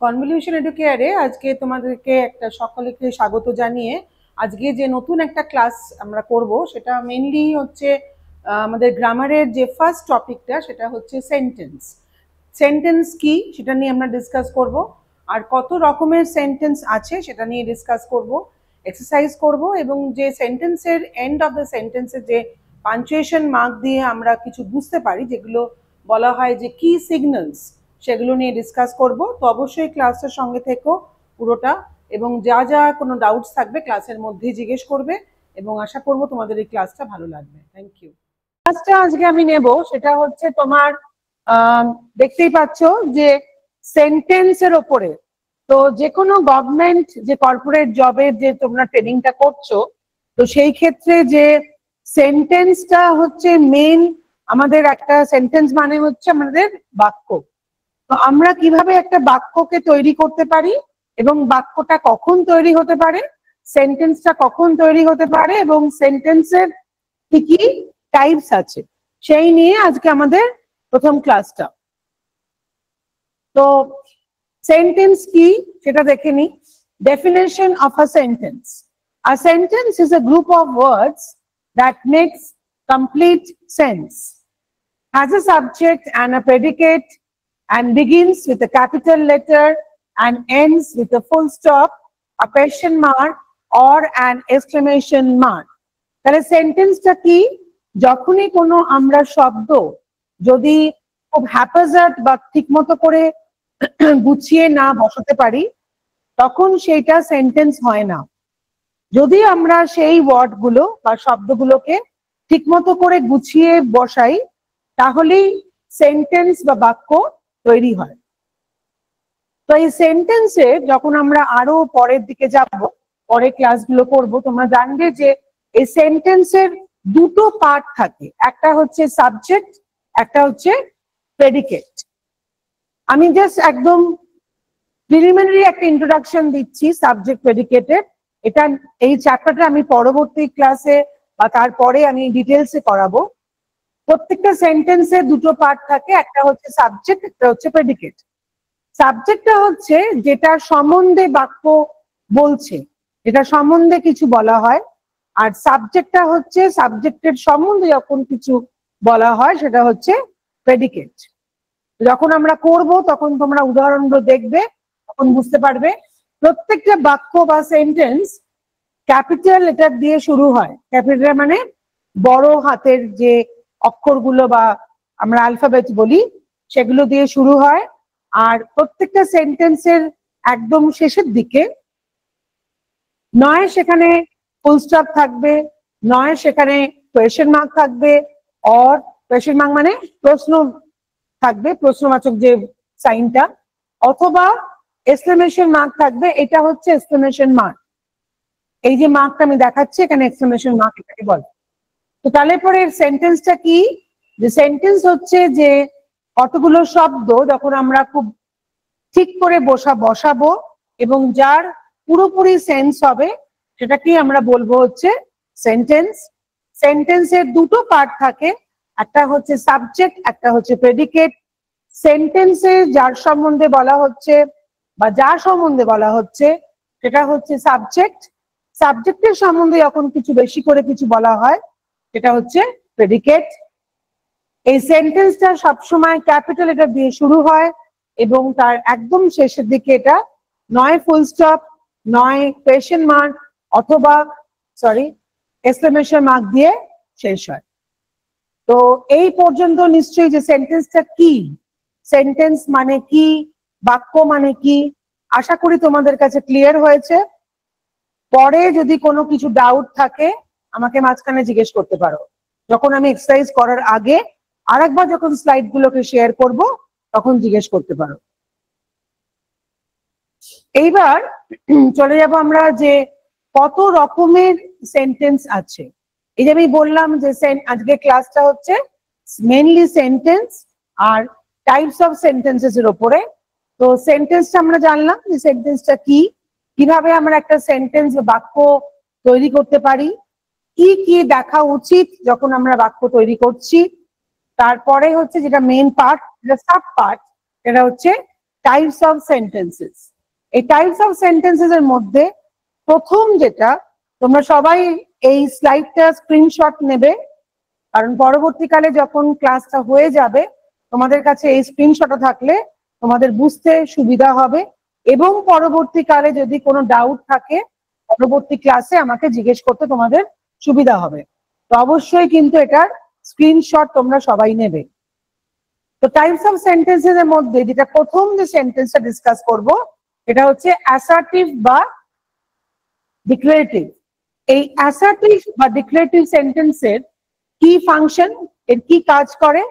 Convolution এডুকেয়ারে আজকে তোমাদেরকে একটা সকলকে স্বাগত জানিয়ে আজকে যে নতুন একটা ক্লাস আমরা করব সেটা মেইনলি হচ্ছে আমাদের গ্রামারের যে ফার্স্ট টপিকটা সেটা হচ্ছে সেন্টেন্স। সেন্টেন্স কি সেটা নিয়ে আমরা ডিসকাস করব, আর কত রকমের সেন্টেন্স আছে সেটা নিয়ে ডিসকাস করব, এক্সারসাইজ করব, এবং যে সেন্টেন্সের এন্ড অফ দ্য সেন্টেন্সের যে পাঞ্চুয়েশন মার্ক দিয়ে আমরা কিছু বুঝতে পারি, যেগুলো বলা হয় যে কি সিগন্যালস, সেগুলো নিয়ে ডিসকাস করব। তো অবশ্যই ক্লাসের সঙ্গে থেকো পুরোটা, এবং যা যা কোনো ডাউটস থাকবে ক্লাসের মধ্যেই জিজ্ঞেস করবে, এবং আশা করব তোমাদের এই ক্লাসটা ভালো লাগবে। Thank you. ক্লাসটা আজকে আমি নেব সেটা হচ্ছে তোমার দেখতেই পাচ্ছ যে সেন্টেন্সের ওপরে। তো যে কোনো গভর্নমেন্ট যে কর্পোরেট জবের যে তোমরা ট্রেনিংটা করছো, তো সেই ক্ষেত্রে যে সেন্টেন্সটা হচ্ছে মেইন, আমাদের একটা সেন্টেন্স মানে হচ্ছে আমাদের বাক্য। তো আমরা কিভাবে একটা বাক্যকে তৈরি করতে পারি, এবং বাক্যটা কখন তৈরি হতে পারে, সেন্টেন্সটা কখন তৈরি হতে পারে, এবং সেন্টেন্সের কি কি টাইপস আছে, সেই নিয়ে আজকে আমাদের প্রথম ক্লাসটা। তো সেন্টেন্স কি সেটা দেখে নি। Definition of a sentence: a sentence is a group of words that makes complete sense, has a subject and a predicate, and begins with a capital letter and ends with a full stop, a question mark or an exclamation mark. তাহলে সেন্টেন্সটা কি? যখনই কোনো আমরা শব্দ যদি খুব haphazard বা ঠিকমতো করে গুছিয়ে না বসাতে পারি, তখন সেইটা সেন্টেন্স হয় না। যদি আমরা সেই ওয়ার্ডগুলো বা শব্দগুলোকে ঠিকমতো করে গুছিয়ে বসাই, তাহলেই সেন্টেন্স বা বাক্য তৈরি হয়। তো এই সেন্টেন্সে যখন আমরা আরো পরের দিকে যাব, পরে ক্লাসগুলো করব, তোমরা জানবে যে এই সেন্টেন্সের দুটো পার্ট থাকে, একটা হচ্ছে সাবজেক্ট, একটা হচ্ছে প্রেডিকেট। আমি জাস্ট একদম প্রিলিমিনারি একটা ইন্ট্রোডাকশন দিচ্ছি সাবজেক্ট প্রেডিকেটের। এটা এই চ্যাপ্টারটা আমি পরবর্তী ক্লাসে বা তারপরে আমি ডিটেলসে করাবো। প্রত্যেকটা সেন্টেন্সের দুটো পার্ট থাকে, একটা হচ্ছে সাবজেক্ট, একটা হচ্ছে প্রেডিকেট। সাবজেক্টটা হচ্ছে যেটা সম্বন্ধে বাক্য বলছে, যেটা সম্বন্ধে কিছু বলা হয়, আর সাবজেক্টটা হচ্ছে সাবজেক্টের সম্বন্ধে যখন কিছু বলা হয় সেটা হচ্ছে প্রেডিকেট। যখন আমরা করব তখন তোমরা উদাহরণগুলো দেখবে, তখন বুঝতে পারবে। প্রত্যেকটা বাক্য বা সেন্টেন্স ক্যাপিটাল লেটার দিয়ে শুরু হয়। ক্যাপিটাল মানে বড় হাতের যে অক্ষরগুলো বা আমরা অ্যালফাবেট বলি, সেগুলো দিয়ে শুরু হয়। আর প্রত্যেকটা সেন্টেন্সের একদম শেষের দিকে নয় সেখানে ফুল স্টপ থাকবে, নয় সেখানে কোয়েশ্চেন মার্ক থাকবে, অর কোয়েশ্চেন মার্ক মানে প্রশ্ন থাকবে, প্রশ্নবাচক যে সাইনটা, অথবা এক্সক্লেমেশন মার্ক থাকবে। এটা হচ্ছে এক্সক্লেমেশন মার্ক। এই যে মার্কটা আমি দেখাচ্ছি এখানে এক্সক্লেমেশন মার্ক এটাকে বলে। তো তাহলে পরে সেন্টেন্সটা কি? যে সেন্টেন্স হচ্ছে যে কতগুলো শব্দ যখন আমরা খুব ঠিক করে বসাবো এবং যার পুরোপুরি সেন্স হবে, সেটাকেই আমরা বলবো হচ্ছে সেন্টেন্স। সেন্টেন্সের দুটো পার্ট থাকে, একটা হচ্ছে সাবজেক্ট, একটা হচ্ছে প্রেডিকেট। সেন্টেন্সে যার সম্বন্ধে বলা হচ্ছে বা যার সম্বন্ধে বলা হচ্ছে সেটা হচ্ছে সাবজেক্ট। সাবজেক্টের সম্বন্ধে যখন কিছু বেশি করে কিছু বলা হয় সেটা হচ্ছে প্রেডিকেট। এই সেন্টেন্সটা সবসময় ক্যাপিটাল লেটার দিয়ে শুরু হয় এবং তার একদম শেষের দিকে এটা নয় ফুল স্টপ, নয় কোয়েশ্চেন মার্ক, অথবা এক্সক্লেমেশন মার্ক দিয়ে শেষ হয়। তো এই পর্যন্ত নিশ্চয়ই যে সেন্টেন্সটা কি, সেন্টেন্স মানে কি, বাক্য মানে কি, আশা করি তোমাদের কাছে ক্লিয়ার হয়েছে। পরে যদি কোনো কিছু ডাউট থাকে আমাকে মাঝখানে জিজ্ঞেস করতে পারো। যখন আমি এক্সারসাইজ করার আগে আরেকবার যখন স্লাইড গুলোকে শেয়ার করব তখন জিজ্ঞেস করতে পারো। এইবার চলে যাব আমরা যে কত রকমের সেন্টেন্স আছে। এই যে আমি বললাম যে আজকে ক্লাসটা হচ্ছে মেইনলি সেন্টেন্স আর টাইপস অফ সেন্টেন্সেস এর উপরে। তো সেন্টেন্সটা আমরা জানলাম যে সেন্টেন্সটা কি, কিভাবে আমরা একটা সেন্টেন্স বা বাক্য তৈরি করতে পারি, কি কি দেখা উচিত যখন আমরা বাক্য তৈরি করছি। তারপরে হচ্ছে যেটা মেইন পার্ট, যেটা সাব পার্ট, সেটা হচ্ছে টাইপস অফ সেন্টেন্সেস। এই টাইপস অফ সেন্টেন্সেস এর মধ্যে প্রথম যেটা, তোমরা সবাই এই স্লাইডটা স্ক্রিনশট নেবে, কারণ পরবর্তীকালে যখন ক্লাসটা হয়ে যাবে তোমাদের কাছে এই স্ক্রিনশটটা থাকলে তোমাদের বুঝতে সুবিধা হবে, এবং পরবর্তীকালে যদি কোনো ডাউট থাকে পরবর্তী ক্লাসে আমাকে জিজ্ঞেস করতে তোমাদের সুবিধা হবে। তো অবশ্যই কিন্তু এটার স্ক্রিনশট তোমরা সবাই নেবে। তো টাইপস অফ সেন্টেন্সেস এর মধ্যে যেটা প্রথম যে সেন্টেন্সটা ডিসকাস করব এটা হচ্ছে অ্যাসার্টিভ বা ডিক্লারেটিভ। এই অ্যাসার্টিভ বা ডিক্লারেটিভ সেন্টেন্সের কি ফাংশন, এর কি কাজ করে?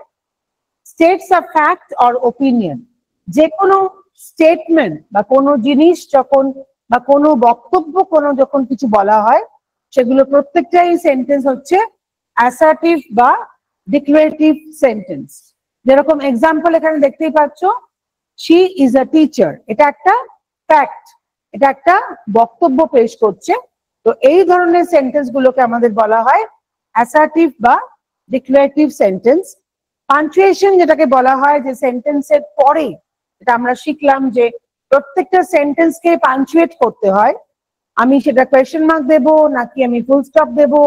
States a fact or opinion. যে কোনো স্টেটমেন্ট বা কোনো জিনিস যখন বা কোনো বক্তব্য কোনো যখন কিছু বলা হয় সেগুলো প্রত্যেকটাই সেন্টেন্স হচ্ছে অ্যাসার্টিভ বা ডিক্লারেটিভ সেন্টেন্স। যেরকম এক্সাম্পল এখানে দেখতেই পাচ্ছ, শি ইজ আ টিচার, এটা একটা ফ্যাক্ট, এটা একটা বক্তব্য পেশ করছে। তো এই ধরনের সেন্টেন্স গুলোকে আমাদের বলা হয় অ্যাসার্টিভ বা ডিক্লারেটিভ সেন্টেন্স। পাঞ্চুয়েশন যেটাকে বলা হয়, যে সেন্টেন্সের পরে এটা আমরা শিখলাম যে প্রত্যেকটা সেন্টেন্সকে পাঞ্চুয়েট করতে হয়। আমি সেটা কোয়েশ্চেন মার্ক দেবো নাকি আমি ফুল স্টপ দেবো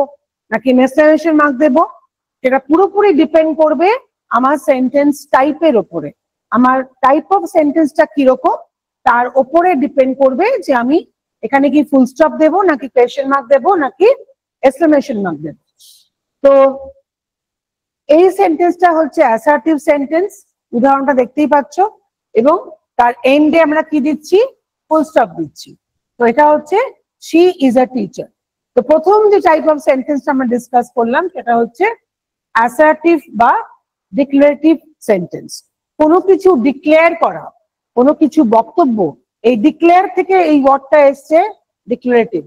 নাকি এক্সক্লেমেশন মার্ক দেবো, সেটা পুরোপুরি ডিপেন্ড করবে আমার সেন্টেন্স টাইপের ওপরে। আমার টাইপ অফ সেন্টেন্সটা কিরকম তার ওপরে ডিপেন্ড করবে যে আমি এখানে কি ফুল স্টপ দেবো নাকি কোয়েশ্চেন মার্ক দেবো নাকি এক্সক্লেমেশন মার্ক দেবো। তো এই সেন্টেন্সটা হচ্ছে অ্যাসার্টিভ সেন্টেন্স, উদাহরণটা দেখতেই পাচ্ছ, এবং তার এন্ডে আমরা কি দিচ্ছি? ফুল স্টপ দিচ্ছি। তো এটা হচ্ছে শি ইজ আ টিচার। তো প্রথম যে টাইপ অফ সেন্টেন্সটা আমরা ডিসকাস করলাম সেটা হচ্ছে অ্যাসার্টিভ বা ডিক্লারেটিভ সেন্টেন্স। কোনো কিছু ডিক্লেয়ার করা, কোনো কিছু বক্তব্য, এই ডিক্লেয়ার থেকে এই ওয়ার্ডটা এসছে ডিক্লারেটিভ।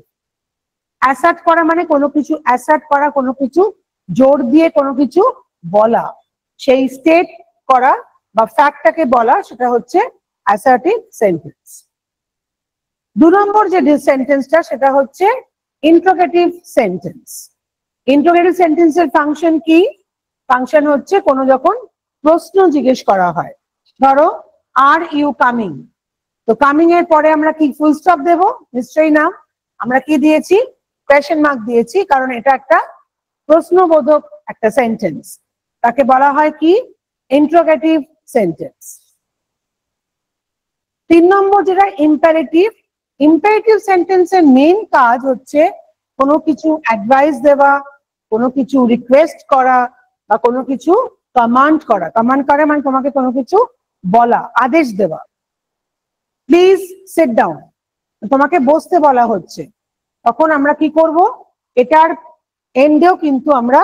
অ্যাসার্ট করা মানে কোনো কিছু অ্যাসার্ট করা, কোনো কিছু জোর দিয়ে কোনো কিছু বলা, সেই স্টেট করা বা ফ্যাক্টটাকে বলা, সেটা হচ্ছে অ্যাসার্টিভ সেন্টেন্স। 2 নম্বর যে সেন্টেন্সটা সেটা হচ্ছে ইন্টারোগেটিভ সেন্টেন্স। ইন্টারোগেটিভ সেন্টেন্সের ফাংশন কি? ফাংশন হচ্ছে কোনো যখন প্রশ্ন জিজ্ঞেস করা হয়, ধরো আর ইউ কামিং, তো কামিং এর পরে আমরা কি ফুল স্টপ দেব? নিশ্চয়ই না, আমরা কি দিয়েছি? কোয়েশ্চেন মার্ক দিয়েছি, কারণ এটা একটা প্রশ্নবোধক একটা সেন্টেন্স, তাকে বলা হয় কি? Interrogative sentence. 3 নম্বর যেটা ইম্পারেটিভ। ইম্পারেটিভ সেন্টেন্সের মেইন কাজ হচ্ছে কোনো কিছু অ্যাডভাইস দেওয়া, কোনো কিছু রিকোয়েস্ট করা বা কোনো কিছু কমান্ড করা। কমান্ড করা মানে তোমাকে কোনো কিছু বলা, আদেশ দেওয়া। প্লিজ সিট ডাউন, তোমাকে বসতে বলা হচ্ছে, তখন আমরা কি করব? এটার এন্ডেও কিন্তু আমরা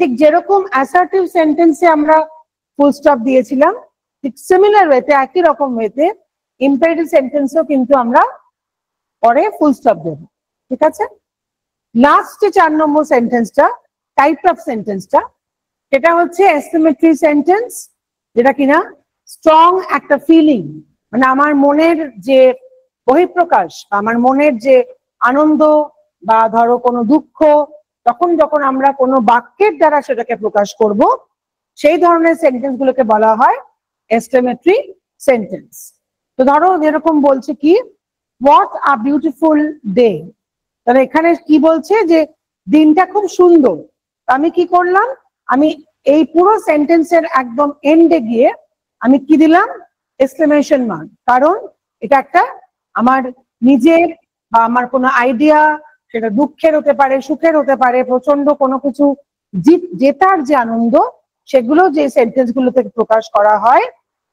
ঠিক যেরকম অ্যাসার্টিভ সেন্টেন্সে আমরা ফুল স্টপ দিয়েছিলাম, ঠিক সিমিলার ওয়েতে, একই রকম ওয়েতে ইম্পারেটিভ সেন্টেন্সও কিন্তু আমরা পরে ফুল স্টপ দেব। ঠিক আছে? লাস্ট যে 4 নম্বর সেন্টেন্সটা, টাইপ অফ সেন্টেন্সটা, সেটা হচ্ছে এস্টিমেটরি সেন্টেন্স, যেটা কিনা স্ট্রং একটা ফিলিং, মানে আমার মনের যে বহিঃপ্রকাশ, আমার মনের যে আনন্দ বা ধরো কোনো দুঃখ, তখন যখন আমরা কোনো বাক্যের দ্বারা সেটাকে প্রকাশ করব, সেই ধরনের সেন্টেন্স গুলোকে বলা হয় এস্টিমেটরি সেন্টেন্স। তো ধরো যেরকম বলছে কি, হোয়াট আ বিউটিফুল ডে, তাহলে এখানে কি বলছে? যে দিনটা খুব সুন্দর। আমি কি করলাম? আমি এই পুরো সেন্টেন্সের একদম এন্ডে গিয়ে আমি কি দিলাম? এক্সক্লেমেশন মার্ক, কারণ এটা একটা আমার নিজের বা আমার কোনো আইডিয়া, সেটা দুঃখের হতে পারে, সুখের হতে পারে, প্রচন্ড কোনো কিছু জেতার যে আনন্দ, সেগুলো যে সেন্টেন্স গুলো থেকে প্রকাশ করা হয়,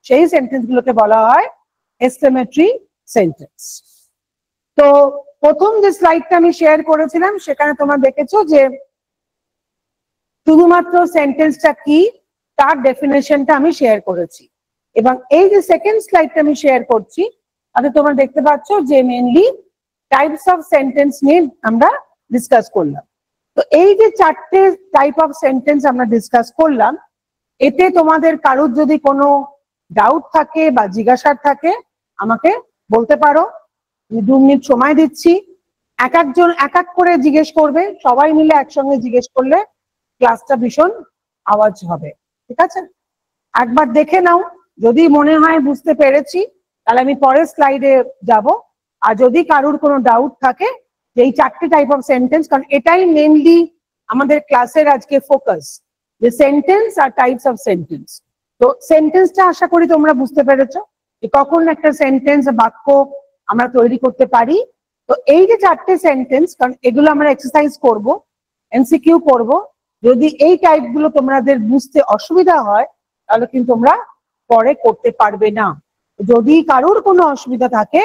সেই সেন্টেন্স গুলোকে বলা হয় এক্সক্লেমেটরি সেন্টেন্স। তো প্রথম যে স্লাইডটা আমি শেয়ার করেছিলাম সেখানে তোমরা দেখেছো যে শুধুমাত্র সেন্টেন্সটা কি তার ডেফিনেশনটা আমি শেয়ার করেছি, এবং এই যে সেকেন্ড স্লাইডটা আমি শেয়ার করছি তাতে তোমরা দেখতে পাচ্ছ যে মেইনলি টাইপস অফ সেন্টেন্স নিয়ে আমরা ডিসকাস করলাম। তো এই যে 4টে টাইপ অফ সেন্টেন্স আমরা ডিসকাস করলাম, এতে তোমাদের কারোর যদি কোনো ডাউট থাকে বা জিজ্ঞাসার থাকে আমাকে বলতে পারো, আমি 2 মিনিট সময় দিচ্ছি। এক একজন এক এক করে জিজ্ঞেস করবে, সবাই মিলে একসঙ্গে জিজ্ঞেস করলে ক্লাসটা ভীষণ আওয়াজ হবে। ঠিক আছে? একবার দেখে নাও, যদি মনে হয় বুঝতে পেরেছি তাহলে আমি পরের স্লাইডে যাব। আর যদি কারোর কোনো ডাউট থাকে যে এই 4টে টাইপ অফ সেন্টেন্স, কারণ এটাই মেইনলি আমাদের ক্লাসের আজকে ফোকাস, যে সেন্টেন্স আর টাইপস অফ সেন্টেন্স। তো সেন্টেন্সটা আশা করি তোমরা বুঝতে পেরেছো যে কখন একটা সেন্টেন্স বাক্য আমরা তৈরি করতে পারি। তো এই যে 4টে সেন্টেন্স, কারণ এগুলো আমরা এক্সারসাইজ করব, এমসিকিউ করব, যদি এই টাইপগুলো তোমাদের বুঝতে অসুবিধা হয় তাহলে কিন্তু তোমরা পরে করতে পারবে না। যদি কারোর কোনো অসুবিধা থাকে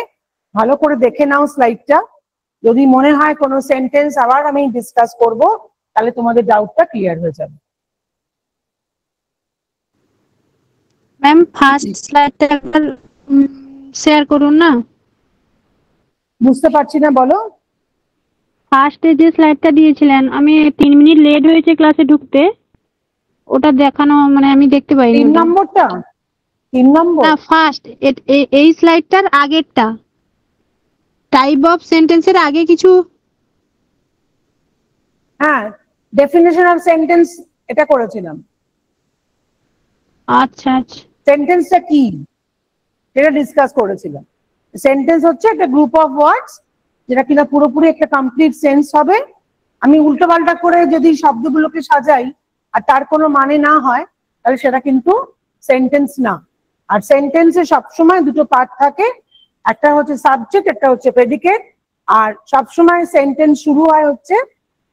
ভালো করে দেখে নাও স্লাইডটা, যদি মনে হয় কোনো সেন্টেন্স আবার আমি ডিসকাস করব তাহলে তোমাদের ডাউটটা ক্লিয়ার হয়ে যাবে। ম্যাম ফার্স্ট স্লাইডটা একবার শেয়ার করুন না। বুঝতে পারছি না, বলো। ফার্স্টে যে স্লাইডটা দিয়েছিলেন, আমি 3 মিনিট লেট হয়েছে ক্লাসে ঢুকতে, ওটা দেখানো মানে আমি দেখতে পাইনি। 3 নম্বরটা? 3 নম্বর না, ফার্স্ট এই স্লাইডটার আগেরটা, টাইপ অফ সেন্টেন্সের আগে কিছু। হ্যাঁ, ডেফিনেশন অফ সেন্টেন্স এটা করেছিলাম। আচ্ছা আচ্ছা, সেন্টেন্সটা কি সেটা ডিসকাস করেছিলাম। সেন্টেন্স হচ্ছে একটা গ্রুপ অফ ওয়ার্ডস যেটা কিনা পুরোপুরি একটা কমপ্লিট সেন্স হবে। আমি উল্টো পাল্টা করে যদি শব্দগুলোকে সাজাই আর তার কোনো মানে না হয় তাহলে সেটা কিন্তু সেন্টেন্স না। আর সেন্টেন্সে সবসময় দুটো পার্ট থাকে, একটা হচ্ছে সাবজেক্ট, একটা হচ্ছে প্রেডিকেট। আর সবসময় সেন্টেন্স শুরু হয় হচ্ছে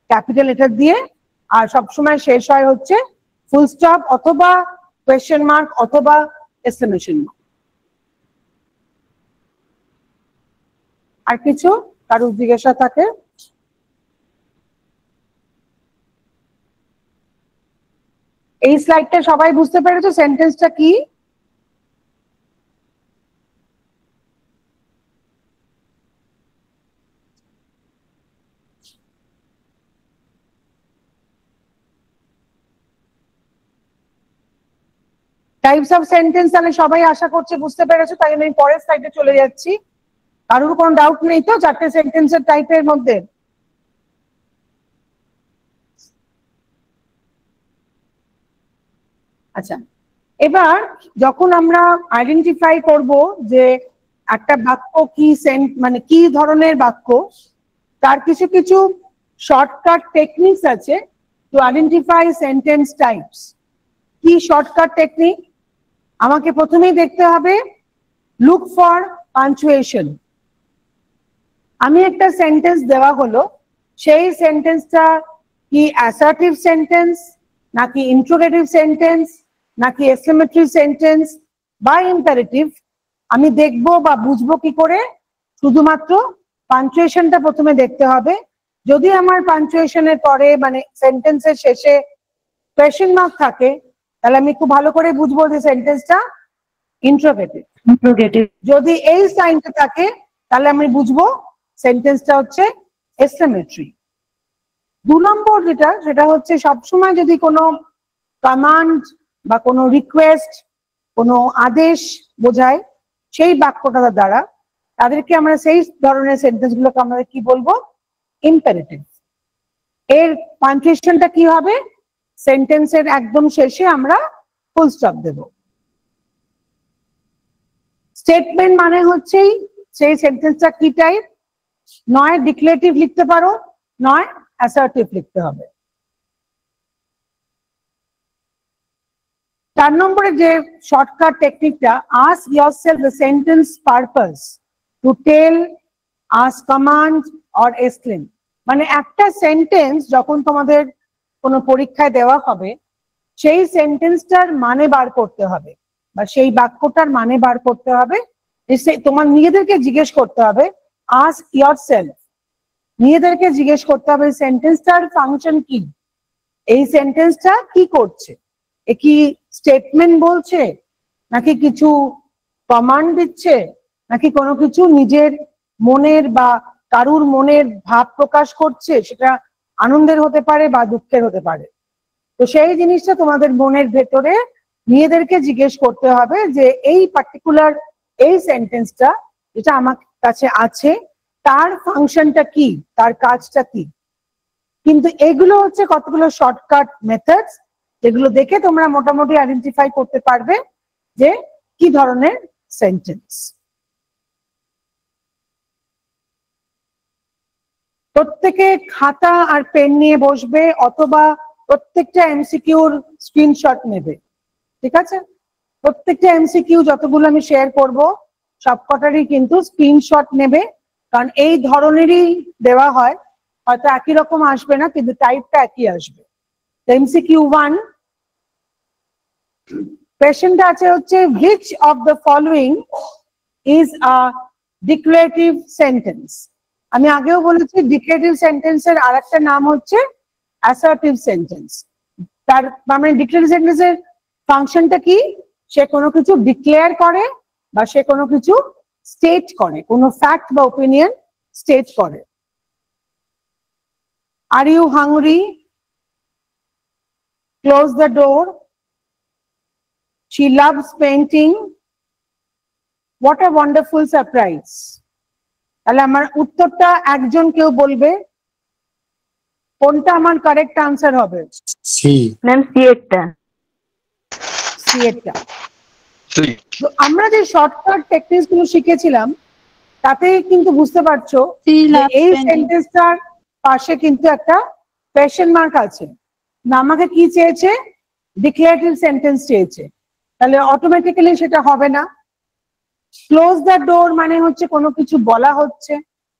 ক্যাপিটাল লেটার দিয়ে, আর সবসময় শেষ হয় হচ্ছে ফুল স্টপ অথবা কোয়েশ্চেন মার্ক অথবা এক্সক্লেমেশন মার্ক। আর কিছু কারোর জিজ্ঞাসা থাকে? এই স্লাইডটা সবাই বুঝতে পেরেছো সেন্টেন্সটা কি? টাইপস অফ সেন্টেন্স তাহলে সবাই আশা করছে বুঝতে পেরেছো, তাই আমি পরের স্লাইডে চলে যাচ্ছি। কারোর কোনো ডাউট নেই তো 4টে সেন্টেন্সের টাইপের মধ্যে? আচ্ছা, এবার যখন আমরা আইডেন্টিফাই করব যে একটা বাক্য কি মানে কি ধরনের বাক্য, তার কিছু কিছু শর্টকাট টেকনিকস আছে টু আইডেন্টিফাই সেন্টেন্স টাইপস। কি শর্টকাট টেকনিক? আমাকে প্রথমেই দেখতে হবে লুক ফর পাঞ্চুয়েশন। আমি একটা সেন্টেন্স দেওয়া হলো, সেই সেন্টেন্সটা কি অ্যাসার্টিভ সেন্টেন্স নাকি ইন্ট্রোগেটিভ সেন্টেন্স নাকি এক্সক্লেমেটরি সেন্টেন্স বা ইম্পারেটিভ, আমি দেখবো বা বুঝবো কি করে? শুধুমাত্র পাঞ্চুয়েশনটা প্রথমে দেখতে হবে। যদি আমার পাঞ্চুয়েশনের পরে মানে সেন্টেন্সের শেষে কোয়েশ্চেন মার্ক থাকে তাহলে আমি খুব ভালো করে বুঝবো যে সেন্টেন্সটা ইন্ট্রোগেটিভ। যদি এই সাইনটা থাকে তাহলে আমি বুঝবো সেন্টেন্সটা হচ্ছে এক্সক্লেমেটরি। 2 নম্বর যেটা, সেটা হচ্ছে সবসময় যদি কোনো কমান্ড বা কোনো রিকোয়েস্ট, কোনো আদেশ বোঝায় সেই বাক্যটা দ্বারা, তাদেরকে আমরা সেই ধরনের সেন্টেন্স গুলোকে আমরা কি বলবো? ইম্পারেটিভ। এর পাঞ্চুয়েশনটা কি হবে? সেন্টেন্সের একদম শেষে আমরা ফুল স্টপ দেব। স্টেটমেন্ট মানে হচ্ছে সেই সেন্টেন্সটা কি টাইপ, নয় ডিক্লেরেটিভ লিখতে পারো, নয় অ্যাসার্টিভ লিখতে হবে। 4 নম্বরে যে শর্টকাট টেকনিকটা, ask yourself the sentence purpose to tell, ask command or exclaim. মানে একটা সেন্টেন্স যখন তোমাদের কোনো পরীক্ষায় দেওয়া হবে, সেই সেন্টেন্সটার মানে বার করতে হবে বা সেই বাক্যটার মানে বার করতে হবে। তোমার নিজেদেরকে জিজ্ঞেস করতে হবে, আস্ক ইয়োরসেলফ, নিজেদেরকে জিজ্ঞেস করতে হবে সেন্টেন্সটার ফাংশন কি, এই সেন্টেন্সটা কি করছে, এ কি স্টেটমেন্ট বলছে নাকি কিছু কমান্ড দিচ্ছে নাকি কোনো কিছু নিজের মনের বা কারুর মনের ভাব প্রকাশ করছে, সেটা আনন্দের হতে পারে বা দুঃখের হতে পারে। তো সেই জিনিসটা তোমাদের মনের ভেতরে নিজেদেরকে জিজ্ঞেস করতে হবে যে এই পার্টিকুলার এই সেন্টেন্সটা যেটা আমার কাছে আছে তার ফাংশনটা কি, তার কাজটা কি। কিন্তু এগুলো হচ্ছে কতগুলো শর্টকাট মেথডস যেগুলো দেখে তোমরা মোটামুটি আইডেন্টিফাই করতে পারবে যে কি ধরনের সেন্টেন্স। প্রত্যেকে খাতা আর পেন নিয়ে বসবে অথবা প্রত্যেকটা এমসিকিউর স্ক্রিনশট নেবে, ঠিক আছে? প্রত্যেকটা এমসিকিউ যতগুলো আমি শেয়ার করব সবকটারই কিন্তু স্ক্রিনশট নেবে, কারণ এই ধরনেরই দেওয়া হয়, হয়তো একই রকম আসবে না কিন্তু টাইপটা একই আসবে। এমসিকিউ 1 কোয়েশ্চেনটা আছে হচ্ছে which of the following is a declarative sentence? আমি আগেও বলেছি ডিক্লেরেটিভ সেন্টেন্সের আরেকটা নাম হচ্ছে অ্যাসার্টিভ সেন্টেন্স। তার মানে ডিক্লেরেটিভ সেন্টেন্সের ফাংশনটা কি? সে কোনো কিছু ডিক্লেয়ার করে বা সে কোনো কিছু স্টেট করে, কোনো ফ্যাক্ট বা ওপিনিয়ন স্টেট করে। Are you hungry? Close the door. She loves painting. What a wonderful surprise. তাহলে আমার উত্তরটা একজন কেউ বলবে, কোনটা আমার কারেক্ট আনসার হবে? সি ম্যাম সি এরটা। সি এরটা। তো আমরা যে শর্টকাট টেকনিকস গুলো শিখেছিলাম তাতে কিন্তু বুঝতে পারছো She যে loves এই painting. সেন্টেন্সটার পাশে কিন্তু একটা কোয়েশ্চেন মার্ক আছে। না, আমাকে কি চেয়েছে? ডিক্লারেটিভ সেন্টেন্স চেয়েছে, তাহলে অটোমেটিক্যালি সেটা হবে না। ক্লোজ দ্য ডোর মানে হচ্ছে কোনো কিছু বলা হচ্ছে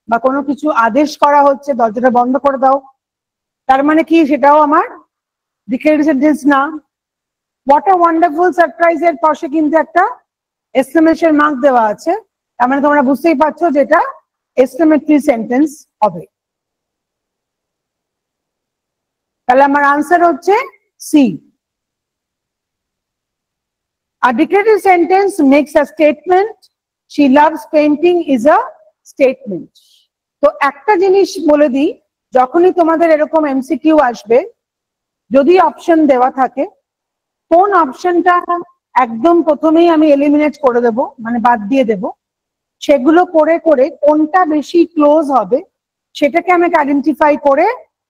বা কোনো কিছু আদেশ করা হচ্ছে, দরজাটা বন্ধ করে দাও, তার মানে কি সেটাও আমার ডিক্লারেটিভ সেন্টেন্স না। হোয়াট আ ওয়ান্ডারফুল সারপ্রাইজ এর পাশে কিন্তু একটা এক্সক্লেমেশন মার্ক দেওয়া আছে, তার মানে তোমরা বুঝতেই পারছো যে এটা এক্সক্লেমেটরি সেন্টেন্স হবে। তাহলে আমার আনসার হচ্ছে C. A declarative sentence makes a statement. She loves painting is a statement. তো একটা জিনিস বলে দিই, যখনই তোমাদের এরকম এমসিকিউ আসবে, যদি অপশন দেওয়া থাকে, কোন অপশনটা একদম প্রথমেই আমি এলিমিনেট করে দেব, মানে বাদ দিয়ে দেব, সেগুলো করে করে কোনটা বেশি ক্লোজ হবে সেটাকে আমাকে আইডেন্টিফাই করে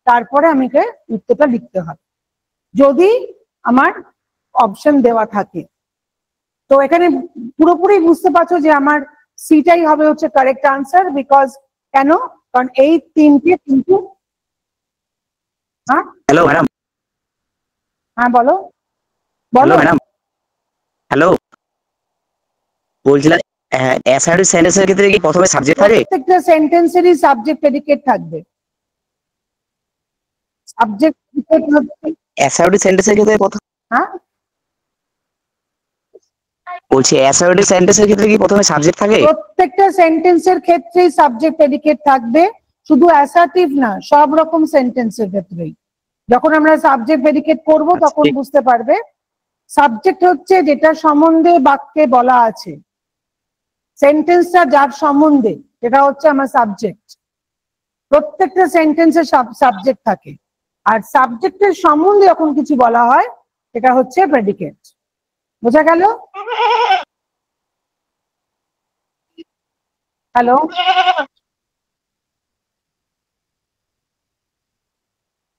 তারপরে আমাকে উত্তরটা লিখতে হবে, যদি আমার অপশন দেওয়া থাকে। তো এখানে পুরোপুরি বুঝতে পারছো যে আমার সিটাই হবে হচ্ছে কারেক্ট আনসার, বিকজ কেন? কারণ এই তিনটে কিন্তু। হ্যাঁ হ্যালো ম্যাডাম। হ্যাঁ বলো হ্যালো বলো। ম্যাডাম। হ্যালো, বলছিলাম অ্যাসার্টিভ সেন্টেন্সের ক্ষেত্রে কি প্রথমে সাবজেক্ট থাকে? প্রত্যেকটা সেন্টেন্সেরই সাবজেক্ট প্রেডিকেট থাকবে। সাবজেক্ট অ্যাসার্টিভ সেন্টেন্সের ক্ষেত্রে প্রথম, হ্যাঁ বলছি অ্যাসার্টিভ সেন্টেন্সের ক্ষেত্রে কি প্রথমে সাবজেক্ট থাকে? প্রত্যেকটা সেন্টেন্সের ক্ষেত্রেই সাবজেক্ট প্রেডিকেট থাকবে, শুধু অ্যাসার্টিভ না, সব রকম সেন্টেন্সের ক্ষেত্রেই। যখন আমরা সাবজেক্ট প্রেডিকেট করব তখন ঠিক। বুঝতে পারবে। সাবজেক্ট হচ্ছে যেটা সম্বন্ধে বাক্যে বলা আছে, সেন্টেন্সটা যার সম্বন্ধে, যেটা হচ্ছে আমার সাবজেক্ট। প্রত্যেকটা সেন্টেন্সের সাবজেক্ট থাকে, আর সাবজেক্টের সম্বন্ধে যখন কিছু বলা হয় এটা হচ্ছে প্রেডিকেট। বোঝা গেল? হ্যালো,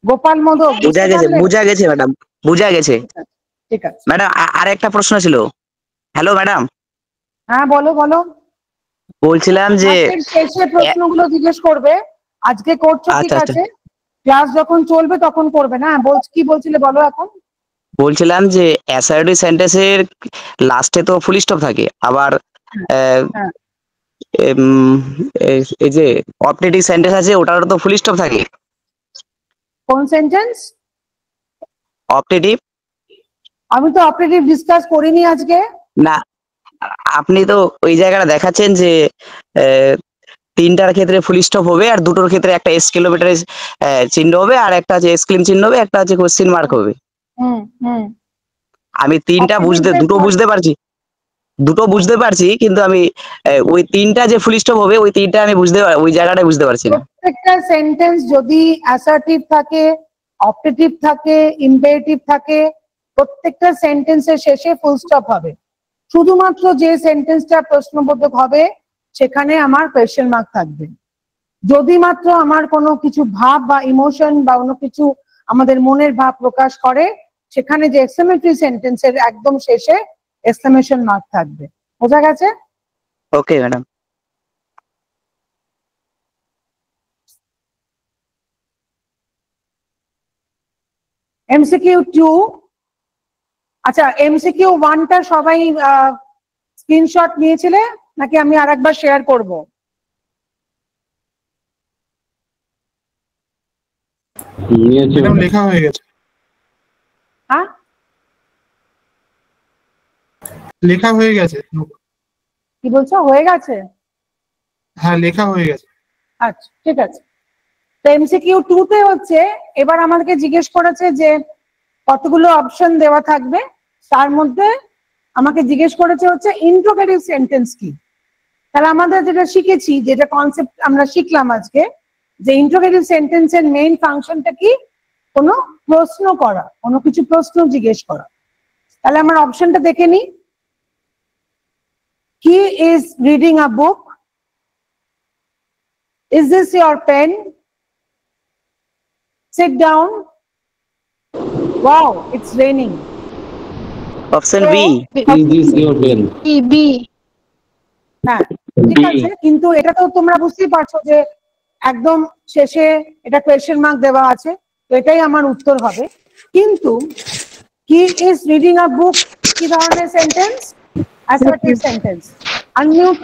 গোপাল মোদক বুঝা গেছে, বুঝা গেছে ম্যাডাম, বুঝা গেছে। ঠিক আছে। ম্যাডাম আর একটা প্রশ্ন ছিল। হ্যালো ম্যাডাম, হ্যাঁ বলো বলো। বলছিলাম যে ক্লাসের শেষে প্রশ্নগুলো জিজ্ঞেস করবে। আজকে করছো ঠিক আচ্ছা আচ্ছা, আছে, ক্লাস যখন চলবে তখন করবে না। কি বলছিলে বলো এখন। বলছিলাম যে অ্যাসার্টিভ সেন্টেন্সের লাস্টে তো ফুল স্টপ থাকে, আবার হ্যাঁ। এই যে অপটেটিভ সেন্টেন্স আছে ওটারও তো ফুল স্টপ থাকে। কোন সেন্টেন্স? অপটেটিভ। আমি তো অপারেটিভ ডিসকাস করিনি আজকে। না, আপনি তো ওই জায়গাটা দেখাচ্ছেন যে তিনটার ক্ষেত্রে ফুল স্টপ হবে আর দুটোর ক্ষেত্রে একটা এক্সক্লেমেটরি চিহ্ন হবে আর একটা আছে এক্সক্লেম চিহ্ন হবে, একটা আছে কোশ্চেন মার্ক হবে। হুম হুম। আমি তিনটা দুটো বুঝতে পারছি, কিন্তু আমি ওই তিনটা যে ফুল স্টপ হবে ওই তিনটা আমি ওই জায়গাটায় বুঝতে পারছি না। প্রত্যেকটা সেন্টেন্স যদি অ্যাসার্টিভ থাকে, অপারেটিভ থাকে, ইম্পারেটিভ থাকে, প্রত্যেকটা সেন্টেন্সের শেষে ফুল স্টপ হবে। শুধুমাত্র যে সেন্টেন্সটা প্রশ্নবোধক হবে সেখানে আমার কোয়েশ্চেন মার্ক থাকবে। যদি মাত্র আমার কোনো কিছু ভাব বা ইমোশন বা অন্য কিছু আমাদের মনের ভাব প্রকাশ করে, সেখানে যে এক্সক্লেমেটরি সেন্টেন্সের একদম শেষে এক্সক্লেমেশন মার্ক থাকবে। বোঝা গেছে? Okay madam. এমসিকিউ 2, আচ্ছা এমসিকিউ 1টা সবাই স্ক্রিনশট নিয়েছিলে নাকি আমি আরেকবার শেয়ার করব? ম্যাডাম লেখা হয়ে গেছে। হ্যাঁ লেখা হয়ে গেছে। কি বলছো, হয়ে গেছে? হ্যাঁ লেখা হয়ে গেছে। আচ্ছা ঠিক আছে। তো এমসিকিউ 2তে হচ্ছে এবার আমাদেরকে জিজ্ঞেস করেছে যে কতগুলো অপশন দেওয়া থাকবে, তার মধ্যে আমাকে জিজ্ঞেস করেছে হচ্ছে ইন্ট্রোগেটিভ সেন্টেন্স কি। তাহলে আমাদের যেটা শিখেছি, যেটা কনসেপ্ট আমরা শিখলাম আজকে, যে ইন্ট্রোগেটিভ সেন্টেন্সের মেইন ফাংশনটা কি, কোনো প্রশ্ন করা, কোনো কিছু প্রশ্ন জিজ্ঞেস করা। তাহলে আমার অপশনটা দেখে নিই। He is reading a book, is this your pen, sit down, wow it's raining. Option B. Is this your pen? B. হ্যাঁ ঠিক আছে, কিন্তু এটা তো তোমরা বুঝতেই পারছো যে একদম শেষে এটা কোয়েশ্চেন মার্ক দেওয়া আছে, তো এটাই আমার উত্তর হবে। কিন্তু হি ইজ রিডিং আ বুক কি ধরনের sentence? Assertive sentence. Unmute,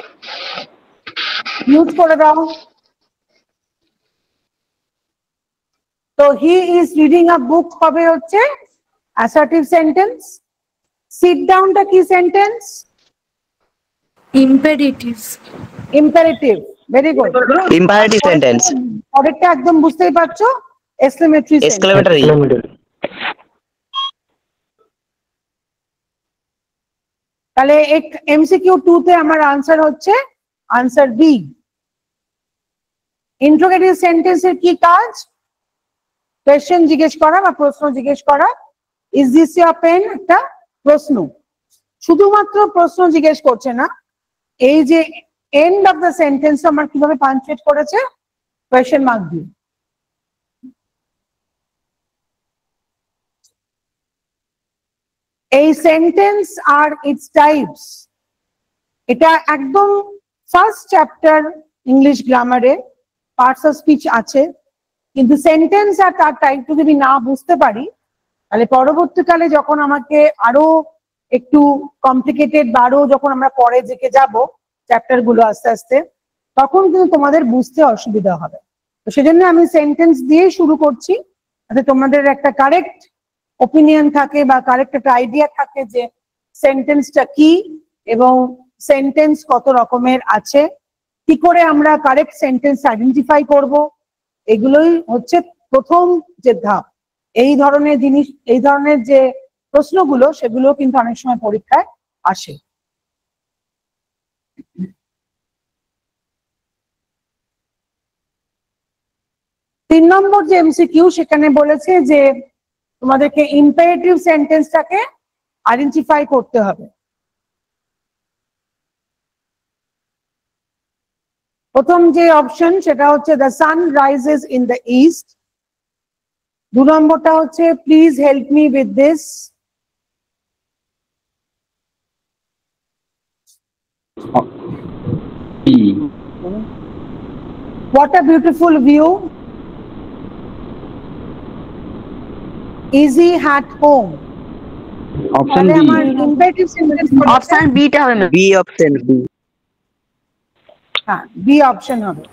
mute করে দাও। তো হি ইজ রিডিং আ বুক হবে হচ্ছে অ্যাসার্টিভ সেন্টেন্স। সিট ডাউনটা কি sentence? Imperative. Imperative, very good. Imperative sentence. পরেরটা একদম বুঝতেই পারছো, এক্সক্লেমেটরি সেন্টেন্স। এক্সক্লেমেটরি। তাহলে এমসিকিউ 2তে আমার আনসার হচ্ছে আনসার বি। ইন্ট্রোগেটিভ সেন্টেন্সের কি কাজ? কোয়েশ্চেন জিজ্ঞেস করা বা প্রশ্ন জিজ্ঞেস করা। ইজ দিস ইয়োর পেন একটা প্রশ্ন, শুধুমাত্র প্রশ্ন জিজ্ঞেস করছে না, এই যে এন্ড অফ দ্য সেন্টেন্স আমার কিভাবে পাঞ্চুয়েট করেছে, কোয়েশ্চেন মার্ক দিয়ে। এই সেন্টেন্স আর ইটস টাইপস, এটা একদম ফার্স্ট চ্যাপ্টার ইংলিশ গ্রামারে পার্টস অফ স্পিচ আছে, কিন্তু সেন্টেন্স আর তার টাইপটা যদি না বুঝতে পারি, তাহলে পরবর্তীকালে যখন আমাকে আরো একটু কমপ্লিকেটেড বা আরো যখন আমরা পরে দিকে যাব চ্যাপ্টার গুলো আস্তে আস্তে, তখন কিন্তু তোমাদের বুঝতে অসুবিধা হবে। তো সেজন্য আমি সেন্টেন্স দিয়ে শুরু করছি, যাতে তোমাদের একটা কারেক্ট ওপিনিয়ন থাকে বা কারেক্ট একটা আইডিয়া থাকে যে সেন্টেন্সটা কি এবং সেন্টেন্স কত রকমের আছে, কি করে আমরা কারেক্ট সেন্টেন্স আইডেন্টিফাই করব, এগুলোই হচ্ছে প্রথম যে ধাপ। এই ধরনের জিনিস, এই ধরনের যে প্রশ্নগুলো, সেগুলো কিন্তু অনেক সময় পরীক্ষায় আসে। তিন নম্বর যে এমসিকিউ, সেখানে বলেছে যে তোমাদেরকে ইম্পারেটিভ সেন্টেন্সটাকে আইডেন্টিফাই করতে হবে। প্রথম যে অপশন সেটা হচ্ছে the sun rises in the east. 2 নম্বরটা হচ্ছে please help me with this. B. What a beautiful view. Easy at home. Option তাহলে B. আমার ইম্পারেটিভ সেন্টেন্স অপশন বি টা হবে না। B option B. হ্যাঁ বি অপশন হবে।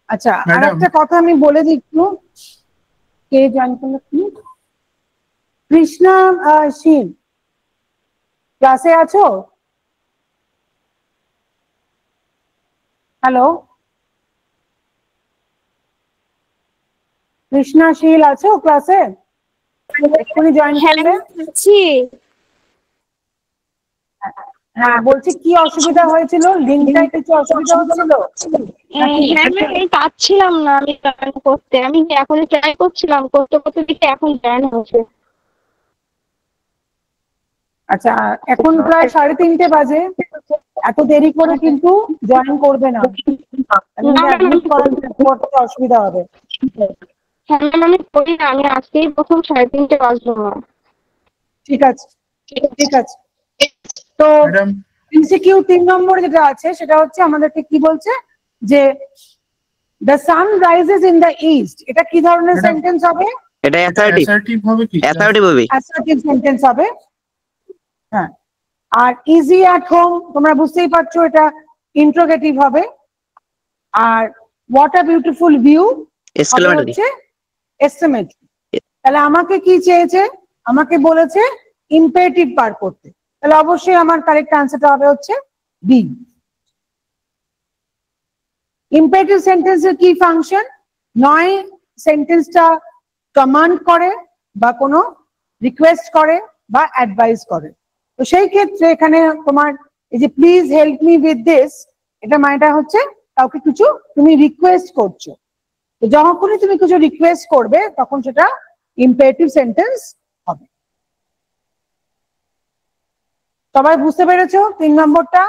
আচ্ছা আর Madam. একটা কথা আমি বলে দিচ্ছি, কে জয়েন করলো? কৃষ্ণা শীল, ক্লাসে আছো? হ্যালো কৃষ্ণা শীল আছো ক্লাসে? এক্ষুনি জয়েন করলে। হ্যাঁ বলছি কি অসুবিধা হয়েছিল, লিঙ্কটায় কিছু অসুবিধা হচ্ছিল? আমি পাচ্ছিলাম না আমি জয়েন করতে, আমি এখন ট্রাই করছিলাম, করতে করতে দেখি এখন জয়েন হয়েছে। আচ্ছা এখন প্রায় 3:30 বাজে, এত দেরি করে কিন্তু জয়েন করবে না, অ্যাডমিট করতে অসুবিধা হবে। হ্যাঁ আমি করি না, আমি আজকেই প্রথম 3:30 বাজলো না। ঠিক আছে ঠিক আছে। তো ম্যাডাম এমসিকিউ 3 নম্বর যেটা আছে সেটা হচ্ছে আমাদেরকে কি বলছে যে the sun rises in the east, এটা কি ধরনের Madam. সেন্টেন্স হবে? এটা অ্যাসার্টিভ, অ্যাসার্টিভ হবে কি? অ্যাসার্টিভ হবে। অ্যাসার্টিভ সেন্টেন্স হবে। হ্যাঁ, আর ইজি অ্যাট হোম তোমরা বুঝতেই পারছো এটা ইন্ট্রোগেটিভ হবে। আর হোয়াট আ বিউটিফুল ভিউ হবে এক্সক্লেমেটরি। হচ্ছে এস্টিমেটরি। তাহলে আমাকে কি চেয়েছে? আমাকে বলেছে ইম্পেরেটিভ পার করতে, তাহলে অবশ্যই আমার কারেক্ট আনসারটা হবে হচ্ছে বি। ইম্পেরেটিভ সেন্টেন্সের কি ফাংশন? নয় সেন্টেন্সটা কমান্ড করে বা কোনো রিকোয়েস্ট করে বা অ্যাডভাইস করে। তো সেই ক্ষেত্রে এখানে তোমার এই যে please help me with this, এটা মানেটা হচ্ছে কাউকে কিছু তুমি রিকোয়েস্ট করছো। তো যখনই তুমি কিছু রিকোয়েস্ট করবে তখন সেটা ইম্পেরেটিভ সেন্টেন্স হবে। সবাই বুঝতে পেরেছো 3 নম্বরটা?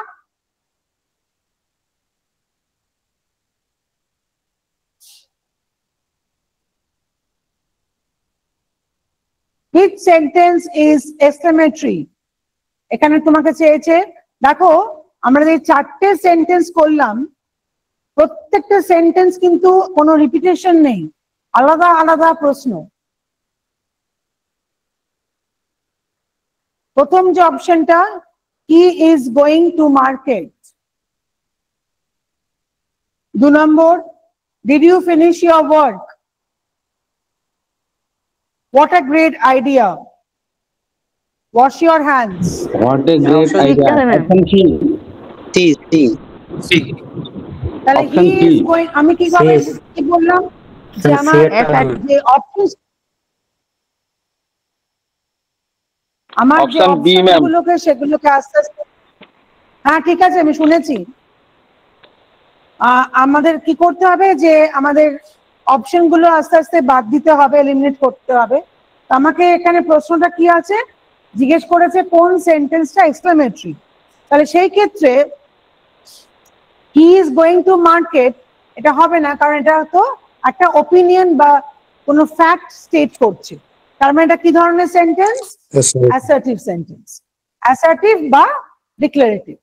Which sentence is exclamatory? এখানে তোমাকে চেয়েছে, দেখো আমরা যে 4টে সেন্টেন্স করলাম, প্রত্যেকটা সেন্টেন্স কিন্তু কোনো রিপিটেশন নেই, আলাদা আলাদা প্রশ্ন। প্রথম যে অপশনটা, he is going to market. 2 নম্বর, did you finish your work? What a great idea. Wash your hands. What a great Option idea. দিতে হবে না। Option C. C C. C. তাহলে Option he C. Is going, আমি কি ভাবে Yes. কি বললাম যে Option C আমার এটা হবে। যে অপশন, আমার যে Option B, ma'am. সেগুলোকে আস্তে আস্তে, হ্যাঁ ঠিক আছে আমি শুনেছি। আমাদের কি করতে হবে যে আমাদের অপশন গুলো আস্তে আস্তে বাদ দিতে হবে, এলিমিনেট করতে হবে। তো আমাকে এখানে প্রশ্নটা কি আছে, জিজ্ঞেস করেছে কোন সেন্টেন্সটা এক্সক্লেমেটরি। তাহলে সেই ক্ষেত্রে হি ইজ গোয়িং টু মার্কেট এটা হবে না, কারণ এটা তো একটা ওপিনিয়ন বা কোনো ফ্যাক্ট স্টেট করছে। তার মানে এটা কি ধরনের সেন্টেন্স? অ্যাসার্টিভ সেন্টেন্স, অ্যাসার্টিভ বা declarative.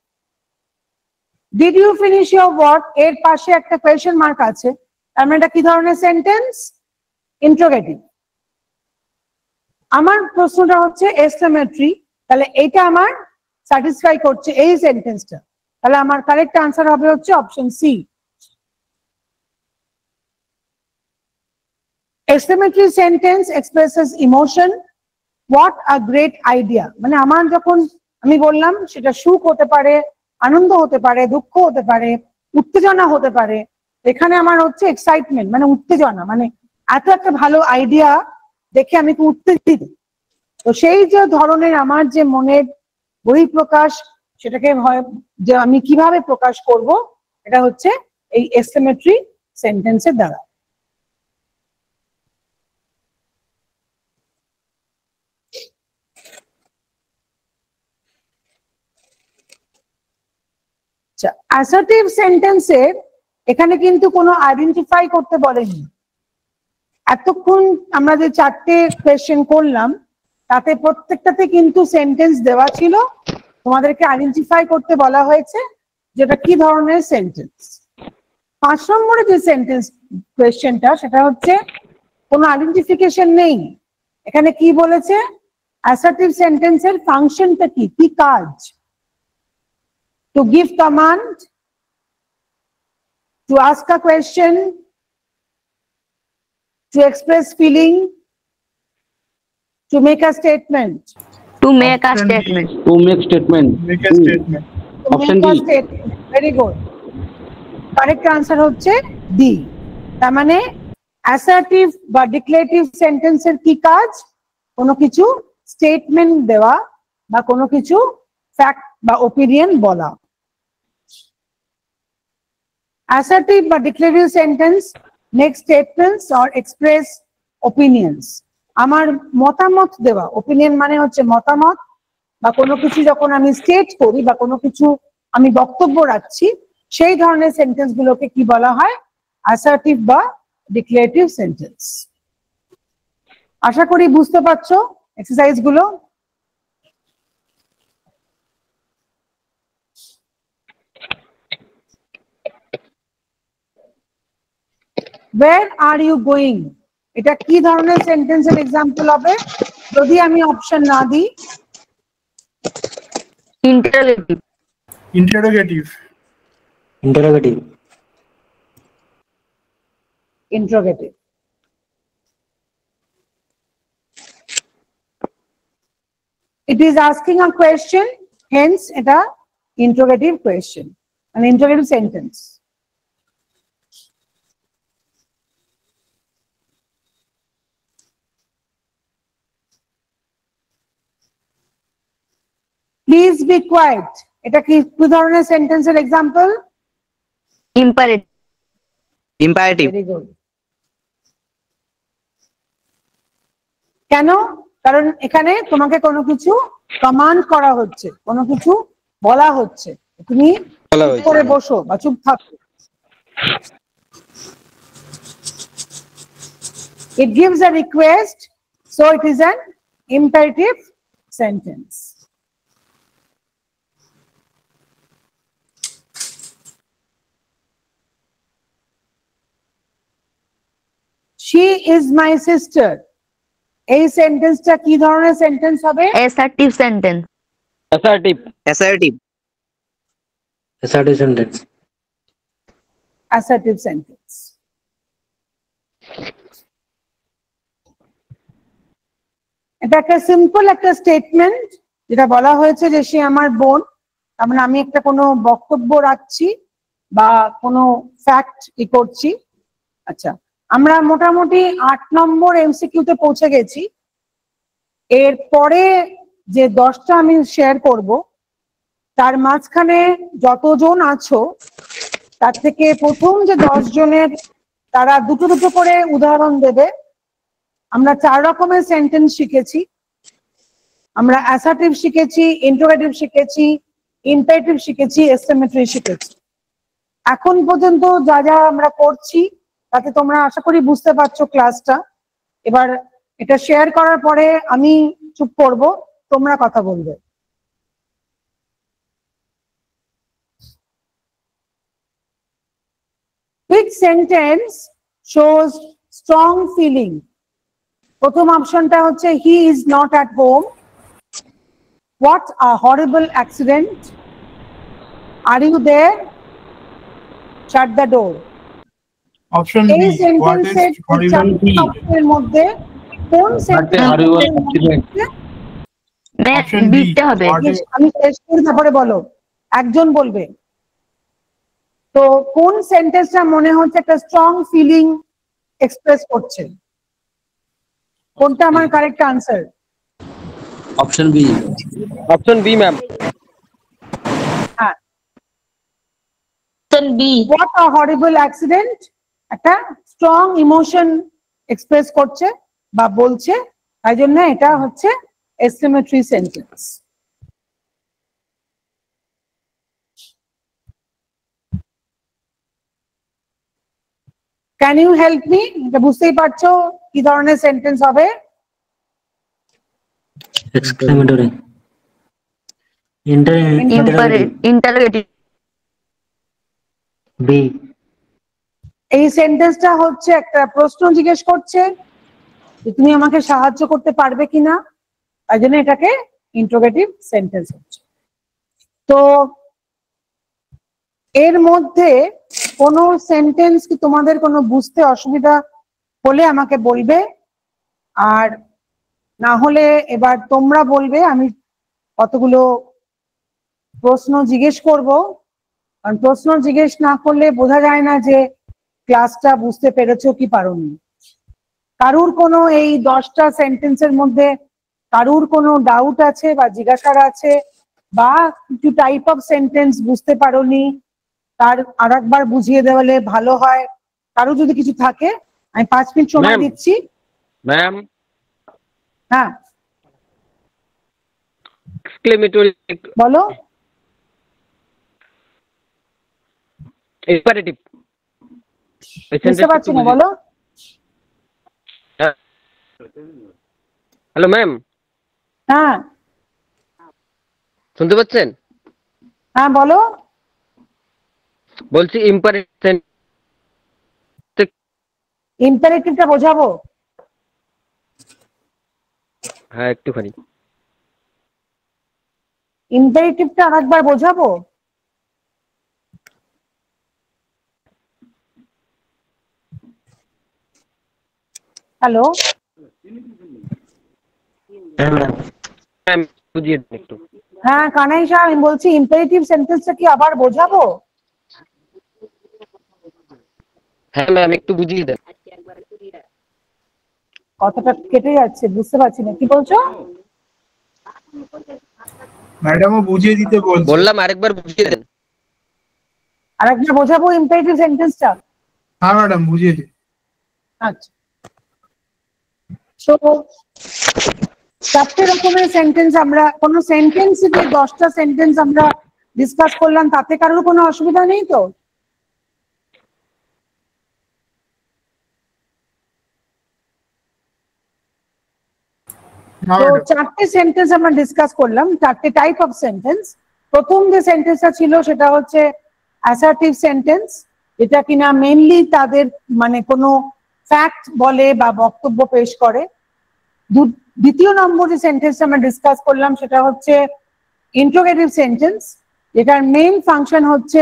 Did you finish your work এর পাশে একটা কোয়েশ্চেন মার্ক আছে, তার মানে এটা কি ধরনের সেন্টেন্স? ইন্ট্রোগেটিভ। আমার প্রশ্নটা হচ্ছে এক্সক্লেমেটরি, তাহলে এটা আমার স্যাটিসফাই করছে এই সেন্টেন্সটা, তাহলে আমার কারেক্ট আনসার হবে হচ্ছে option C. Exclamatory sentence expresses emotion. What a great idea. মানে আমার যখন আমি বললাম সেটা সুখ হতে পারে, আনন্দ হতে পারে, দুঃখ হতে পারে, উত্তেজনা হতে পারে। এখানে আমার হচ্ছে এক্সাইটমেন্ট, মানে উত্তেজনা, মানে এত একটা ভালো আইডিয়া দেখে আমি খুব উত্তেজিত। তো সেই যে ধরনের আমার যে মনের বহিঃপ্রকাশ, সেটাকে যে আমি কিভাবে প্রকাশ করব, এটা হচ্ছে এই এক্সক্লেমেটরি সেন্টেন্সের দ্বারা। অ্যাসার্টিভ সেন্টেন্সের এখানে কিন্তু কোনো আইডেন্টিফাই করতে বলেনি। এতক্ষণ আমরা যে 4টে কোয়েশ্চেন করলাম তাতে প্রত্যেকটাতে কিন্তু সেন্টেন্স দেওয়া ছিল, তোমাদেরকে আইডেন্টিফাই করতে বলা হয়েছে যেটা কি ধরনের সেন্টেন্স। 5 নম্বরে যে সেন্টেন্স কোয়েশ্চেনটা, সেটা হচ্ছে কোনো আইডেন্টিফিকেশন নেই। এখানে কি বলেছে? অ্যাসার্টিভ সেন্টেন্সের ফাংশনটা কি, কি কাজ? To give command, to ask a question, to express feeling, to make a statement. To make a Option D. statement. To make statement. Make a statement. To Option make a D. statement. Very good. Correct answer হচ্ছে D. তার মানে assertive বা ডিক্লেরেটিভ সেন্টেন্সের কি কাজ? কোনো কিছু statement দেওয়া বা কোনো কিছু ফ্যাক্ট বা ওপিনিয়ন বলা। Assertive বা declarative sentence make statements or express opinions. আমার মতামত দেওয়া, ওপিনিয়ন মানে হচ্ছে মতামত, বা কোনো কিছু যখন আমি স্টেট করি বা কোনো কিছু আমি বক্তব্য রাখছি, সেই ধরনের সেন্টেন্স গুলোকে কি বলা হয়? অ্যাসার্টিভ বা ডিক্লেরেটিভ সেন্টেন্স। আশা করি বুঝতে পারছো এক্সারসাইজ গুলো। Where are you going? এটা কি ধরনের সেন্টেন্সের এক্সাম্পল হবে যদি আমি অপশন না দিই? Interrogative. Interrogative. Interrogative. Interrogative. It is asking a question, hence এটা interrogative question, an interrogative sentence. Please be quiet. এটা কি ধরনের সেন্টেন্সের example? Imperative. Imperative. Very good. কেন? কারণ এখানে তোমাকে কোনো কিছু কমান্ড করা হচ্ছে, কোনো কিছু বলা হচ্ছে, তুমি চুপ করে বসো বা চুপ থাকো। It gives a request, so it is an imperative sentence. She is my sister. এই সেন্টেন্সটা কি ধরনের সেন্টেন্স হবে? Assertive sentence. Assertive. Assertive. Assertive sentence. Assertive sentence. এটা একটা সিম্পল একটা স্টেটমেন্ট, যেটা বলা হয়েছে যে সে আমার বোন। তার মানে আমি একটা কোনো বক্তব্য রাখছি বা কোনো ফ্যাক্ট করছি। আচ্ছা, আমরা মোটামুটি 8 নম্বর এমসিকিউ তে পৌঁছে গেছি। এর পরে যে 10টা আমি শেয়ার করব, তার মাঝখানে যতজন আছো তার থেকে প্রথম যে 10 জনের তারা দুটো দুটো করে উদাহরণ দেবে। আমরা 4 রকমের সেন্টেন্স শিখেছি। আমরা অ্যাসার্টিভ শিখেছি, ইন্টারোগেটিভ শিখেছি, ইম্পারেটিভ শিখেছি, এক্সক্লেমেটরি শিখেছি। এখন পর্যন্ত যা যা আমরা করছি তাতে তোমরা আশা করি বুঝতে পারছো ক্লাসটা। এবার এটা শেয়ার করার পরে আমি চুপ করব, তোমরা কথা বলবে। Which sentence shows strong feeling? প্রথম অপশনটা হচ্ছে he is not at home. What a horrible accident. Are you there? Shut the door. Option এই বি, হোয়াট ইজ সেন্টেন্সের হরিবল বি। শব্দের মধ্যে কোন horrible accident. Option B, দিতে হবে। what is- আমি শেষ করে তারপরে বলো, একজন বলবে। তো কোন সেন্টেন্সটা মনে হচ্ছে একটা স্ট্রং ফিলিং এক্সপ্রেস করছে? কোনটা আমার correct answer? Option B. Option B, ma'am. হ্যাঁ, Option B. What a horrible accident একটা স্ট্রং ইমোশন এক্সপ্রেস করছে বা বলছে, তাই জন্য এটা হচ্ছে exclamatory sentence. Can you help me? এটা বুঝতেই পারছো কি ধরনের সেন্টেন্স হবে? Exclamatory. Interrogative. Interrogative. B. এই সেন্টেন্সটা হচ্ছে একটা প্রশ্ন জিজ্ঞেস করছে যে তুমি আমাকে সাহায্য করতে পারবে কিনা, তাই জন্য এটাকে ইন্টারোগেটিভ সেন্টেন্স হচ্ছে। তো এর মধ্যে কোনো সেন্টেন্স কি তোমাদের কোনো বুঝতে অসুবিধা হলে আমাকে বলবে, আর না হলে এবার তোমরা বলবে। আমি কতগুলো প্রশ্ন জিজ্ঞেস করব, কারণ প্রশ্ন জিজ্ঞেস না করলে বোঝা যায় না যে ক্লাসটা বুঝতে পেরেছো কি পারোনি। কারুর কোনো এই 10টা সেন্টেন্সের মধ্যে কারুর কোনো ডাউট আছে বা জিজ্ঞাসার আছে, বা কিছু টাইপ অফ সেন্টেন্স বুঝতে পারোনি, তার আরেকবার বুঝিয়ে দেওয়ালে ভালো হয়। কারো যদি কিছু থাকে, আমি 5 মিনিট সময় Ma'am. দিচ্ছি। Ma'am. হ্যাঁ, Exclamatory. বলো। Imperative. বুঝতে পারছি না, বলো। হ্যালো ম্যাম, হ্যাঁ শুনতে পাচ্ছেন? হ্যাঁ বলো। বলছি ইম্পারেটিভ। ইম্পারেটিভটা বোঝাবো? হ্যাঁ একটুখানি। ইম্পারেটিভটা আরেকবার বোঝাবো? হ্যালো, হ্যাঁ ম্যাডাম। ম্যাম বুঝিয়ে দিন একটু। হ্যাঁ কানাই সাহেব, আমি বলছি ইম্পারেটিভ সেন্টেন্সটা কি আবার বোঝাবো? হ্যাঁ ম্যাম একটু বুঝিয়ে দেন। কথাটা কেটে যাচ্ছে, বুঝতে পারছি না, কি বলছো? ম্যাডামও বুঝিয়ে দিতে বলছে। বললাম আরেকবার বুঝিয়ে দেন। আরেকবার বোঝাবো ইম্পারেটিভ সেন্টেন্সটা? হ্যাঁ ম্যাডাম বুঝিয়ে দিন। আচ্ছা, তো 4টে রকমের সেন্টেন্স, আমরা কোনো সেন্টেন্স যে 10টা সেন্টেন্স আমরা ডিসকাস করলাম, তাতে কারোর কোনো অসুবিধা নেই তো? হ্যাঁ তো ম্যাডাম। 4টে সেন্টেন্স আমরা ডিসকাস করলাম, 4টে টাইপ অফ সেন্টেন্স। প্রথম যে সেন্টেন্সটা ছিল সেটা হচ্ছে অ্যাসার্টিভ সেন্টেন্স, যেটা কিনা মেইনলি তাদের মানে কোনো ফ্যাক্ট বলে বা বক্তব্য পেশ করে। দ্বিতীয় নম্বর যে সেন্টেন্সটা আমরা ডিসকাস করলাম সেটা হচ্ছে ইন্টারোগেটিভ সেন্টেন্স, যেটার মেইন ফাংশন হচ্ছে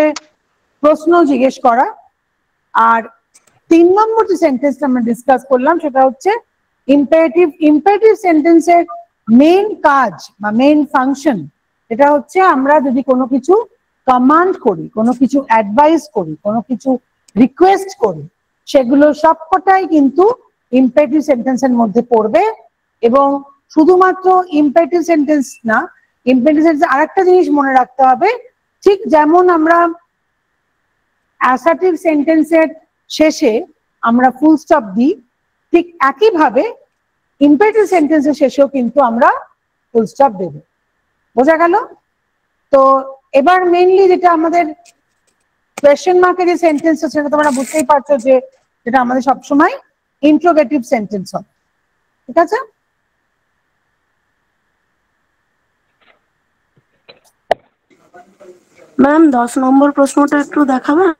প্রশ্ন জিজ্ঞেস করা। আর 3 নম্বর যে সেন্টেন্সটা আমরা ডিসকাস করলাম সেটা হচ্ছে ইম্পারেটিভ। ইম্পারেটিভ সেন্টেন্সের মেইন কাজ বা মেইন ফাংশন এটা হচ্ছে আমরা যদি কোনো কিছু কমান্ড করি, কোনো কিছু অ্যাডভাইস করি, কোনো কিছু রিকোয়েস্ট করি, সেগুলো সবকটাই কিন্তু ইম্পারেটিভ সেন্টেন্সের মধ্যে পড়বে। এবং শুধুমাত্র ইম্পারেটিভ সেন্টেন্স না, ইম্পারেটিভ সেন্টেন্স আরেকটা জিনিস মনে রাখতে হবে, ঠিক যেমন আমরা অ্যাসার্টিভ সেন্টেন্সের শেষে আমরা ফুল স্টপ দিই, ঠিক একইভাবে ইম্পারেটিভ সেন্টেন্সের শেষেও কিন্তু আমরা ফুল স্টপ দেব। বোঝা গেল? তো এবার মেইনলি যেটা আমাদের কোয়েশ্চেন মার্কের যে সেন্টেন্সটা, সেটা তোমরা বুঝতেই পারছো যে যেটা আমাদের সবসময় ইন্টারোগেটিভ সেন্টেন্স হবে। ঠিক আছে? ম্যাম 10 নম্বর প্রশ্নটা একটু দেখাবেন?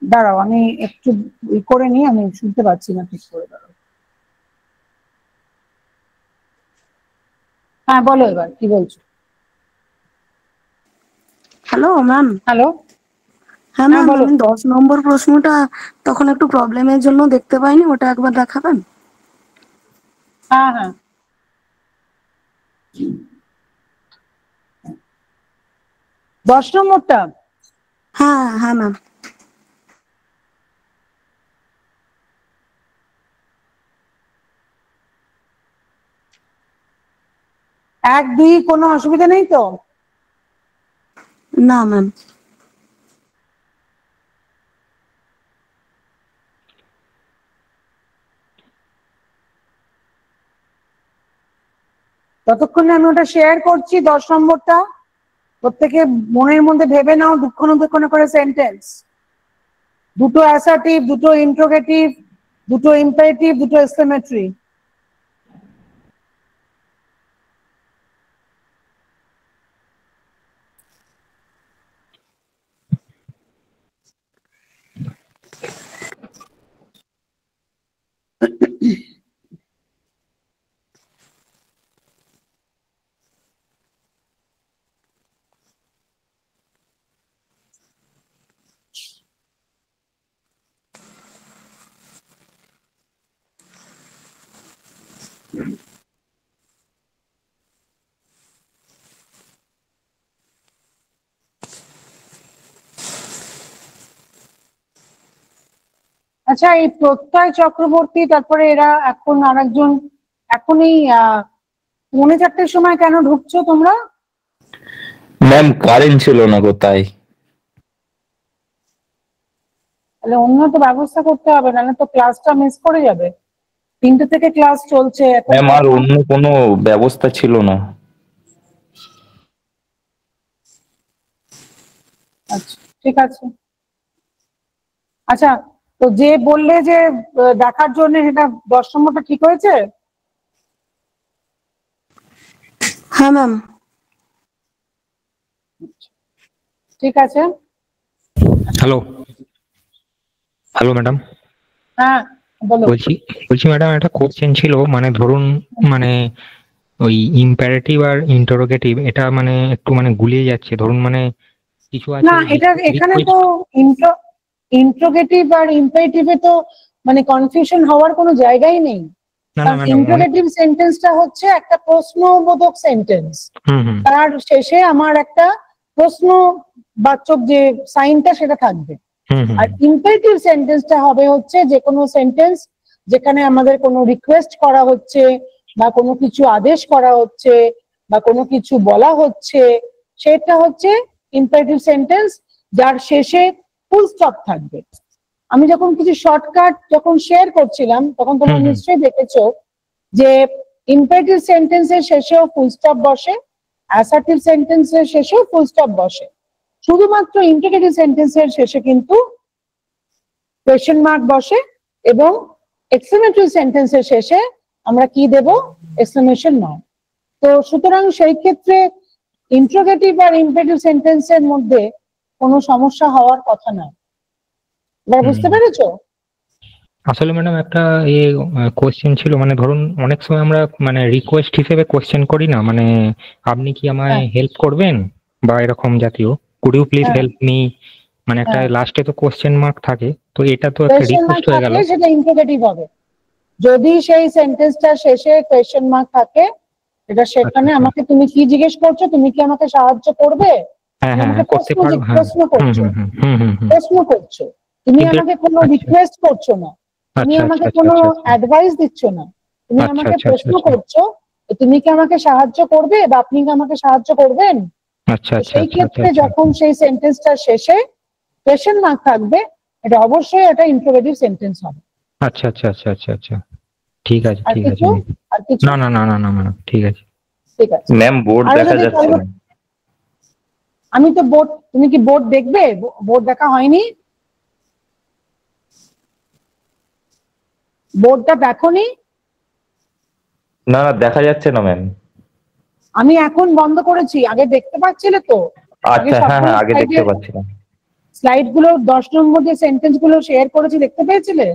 দাঁড়াও, আমি একটু করে নিই, আমি শুনতে পাচ্ছি না ঠিক করে। দাঁড়াও, হ্যাঁ বলো এবার কি বলছো। Hello ma'am. হ্যালো, হ্যাঁ হ্যাঁ ম্যাম, বলো। আমি 10 নম্বর প্রশ্নটা তখন একটু প্রবলেমের জন্য দেখতে পাইনি, ওটা একবার দেখাবেন? হ্যাঁ হ্যাঁ, 10 নম্বরটা? হ্যাঁ হ্যাঁ ম্যাম। 1, 2 কোনো অসুবিধা নেই তো? না ম্যাম। ততক্ষণে আমি ওটা শেয়ার করছি। 10 নম্বরটা প্রত্যেকে মনের মধ্যে ভেবে নাও, দুঃখ করে সেন্টেন্স, দুটো অ্যাসার্টিভ, দুটো ইন্টারোগেটিভ, দুটো ইম্পারেটিভ, দুটো এক্সক্লেমেটরি। আচ্ছা, এই প্রত্যয় চক্রবর্তী, তারপরে এরা এখন আরেকজন, এখন এই 3:45-র সময় কেন ঢুকছো তোমরা? ম্যাম কারেন্ট ছিল না কোথায়। তাহলে অন্য তো ব্যবস্থা করতে হবে, নাহলে তো ক্লাসটা মিস করে যাবে। 3টে থেকে ক্লাস চলছে এখন। ম্যাম আর অন্য কোনো ব্যবস্থা ছিল না। আচ্ছা ঠিক আছে। আচ্ছা, তো যে বললে যে দেখার জন্য, সেটা 10 নম্বরটা ঠিক হয়েছে? হ্যাঁ ম্যাম। ঠিক আছে। Hello hello madam. হ্যাঁ বলো। বলছি বলছি ম্যাডাম, একটা কোশ্চেন ছিল, মানে ধরুন মানে ওই ইম্পারেটিভ আর ইন্টারোগেটিভ এটা মানে একটু মানে গুলিয়ে যাচ্ছে, ধরুন মানে কিছু আছে না, এটা এখানে তো ইন্ট্রোগেটিভ আর ইম্পারেটিভে তো মানে কনফিউশন হওয়ার কোনো জায়গাই নেই। না না কারণ ম্যাডাম, ইন্টারোগেটিভ সেন্টেন্সটা হচ্ছে একটা প্রশ্নবোধক সেন্টেন্স, হুম তার শেষে আমার একটা প্রশ্নবাচক যে সাইনটা সেটা থাকবে। হুম হুম আর ইম্পারেটিভ সেন্টেন্সটা হবে হচ্ছে যে কোনো সেন্টেন্স যেখানে আমাদের কোনো রিকোয়েস্ট করা হচ্ছে বা কোনো কিছু আদেশ করা হচ্ছে বা কোনো কিছু বলা হচ্ছে, সেটা হচ্ছে ইম্পারেটিভ সেন্টেন্স, যার শেষে ফুল স্টপ থাকবে। আমি যখন কিছু শর্টকাট যখন শেয়ার করছিলাম তখন তোমরা নিশ্চয়ই দেখেছো যে ইম্পারেটিভ সেন্টেন্সের শেষেও ফুল স্টপ বসে, অ্যাসার্টিভ সেন্টেন্সের শেষেও ফুল স্টপ বসে, শুধুমাত্র ইন্টারোগেটিভ সেন্টেন্সের শেষে কিন্তু কোয়েশ্চেন মার্ক বসে, এবং এক্সক্লেমেটরি সেন্টেন্সের শেষে আমরা কি দেব? Exclamation mark. তো সুতরাং সেই ক্ষেত্রে ইন্টারোগেটিভ আর ইম্পারেটিভ সেন্টেন্সের মধ্যে কোনো সমস্যা হওয়ার কথা না। এবার বুঝতে পেরেছো? আসলে ম্যাডাম একটা কোশ্চেন ছিল, মানে ধরুন অনেক সময় আমরা মানে রিকোয়েস্ট হিসেবে কোশ্চেন করি না, মানে আপনি কি আমায় হেল্প করবেন বা এরকম জাতীয়, could you please help me, মানে একটা লাস্টে তো কোশ্চেন মার্ক থাকে, তো এটা তো একটা কোয়েশ্চেন মার্ক রিকোয়েস্ট হয়ে গেল। থাকলে সেটা ইন্টারোগেটিভ হবে। যদি সেই সেন্টেন্সটা শেষে কোয়েশ্চেন মার্ক থাকে, এটা সেখানে আমাকে তুমি কি জিজ্ঞেস করছো, তুমি কি আমাকে সাহায্য করবে, হ্যাঁ তুমি হ্যাঁ আমাকে করতে পারবো, হ্যাঁ প্রশ্ন করছো, হুম প্রশ্ন করছো, তুমি কিন্তু আমাকে কোনো আচ্ছা রিকোয়েস্ট করছো না, তুমি আচ্ছা আমাকে আচ্ছা কোনো আচ্ছা আচ্ছা অ্যাডভাইস দিচ্ছ না, তুমি আচ্ছা আমাকে আচ্ছা প্রশ্ন আচ্ছা করছো তুমি কি আমাকে সাহায্য করবে বা আপনি কি আমাকে সাহায্য করবেন। আচ্ছা আচ্ছা সেই আচ্ছা ক্ষেত্রে আচ্ছা যখন সেই সেন্টেন্সটা শেষে কোয়েশ্চেন মার্ক থাকবে, এটা অবশ্যই একটা ইন্টারোগেটিভ সেন্টেন্স হবে। আচ্ছা আচ্ছা আচ্ছা আচ্ছা আচ্ছা ঠিক আছে আর ঠিক আছে। কিছু আর কিছু না না না না না ম্যাডাম, ঠিক আছে। ঠিক আছে ম্যাম বোর্ড আরো দেখা যদি যাচ্ছে না। আমি তো বোর্ড, তুমি কি বোর্ড দেখবে? বোর্ড দেখা হয়নি? বোর্ডটা দেখোনি? না না দেখা যাচ্ছে না ম্যাম। আমি এখন বন্ধ করেছি, আগে দেখতে পাচ্ছিলে তো? আচ্ছা হ্যাঁ হ্যাঁ আগে দেখতে পাচ্ছিলাম। স্লাইড গুলো 10 নম্বর যে সেন্টেন্স গুলো শেয়ার করেছি, দেখতে পেয়েছিলে?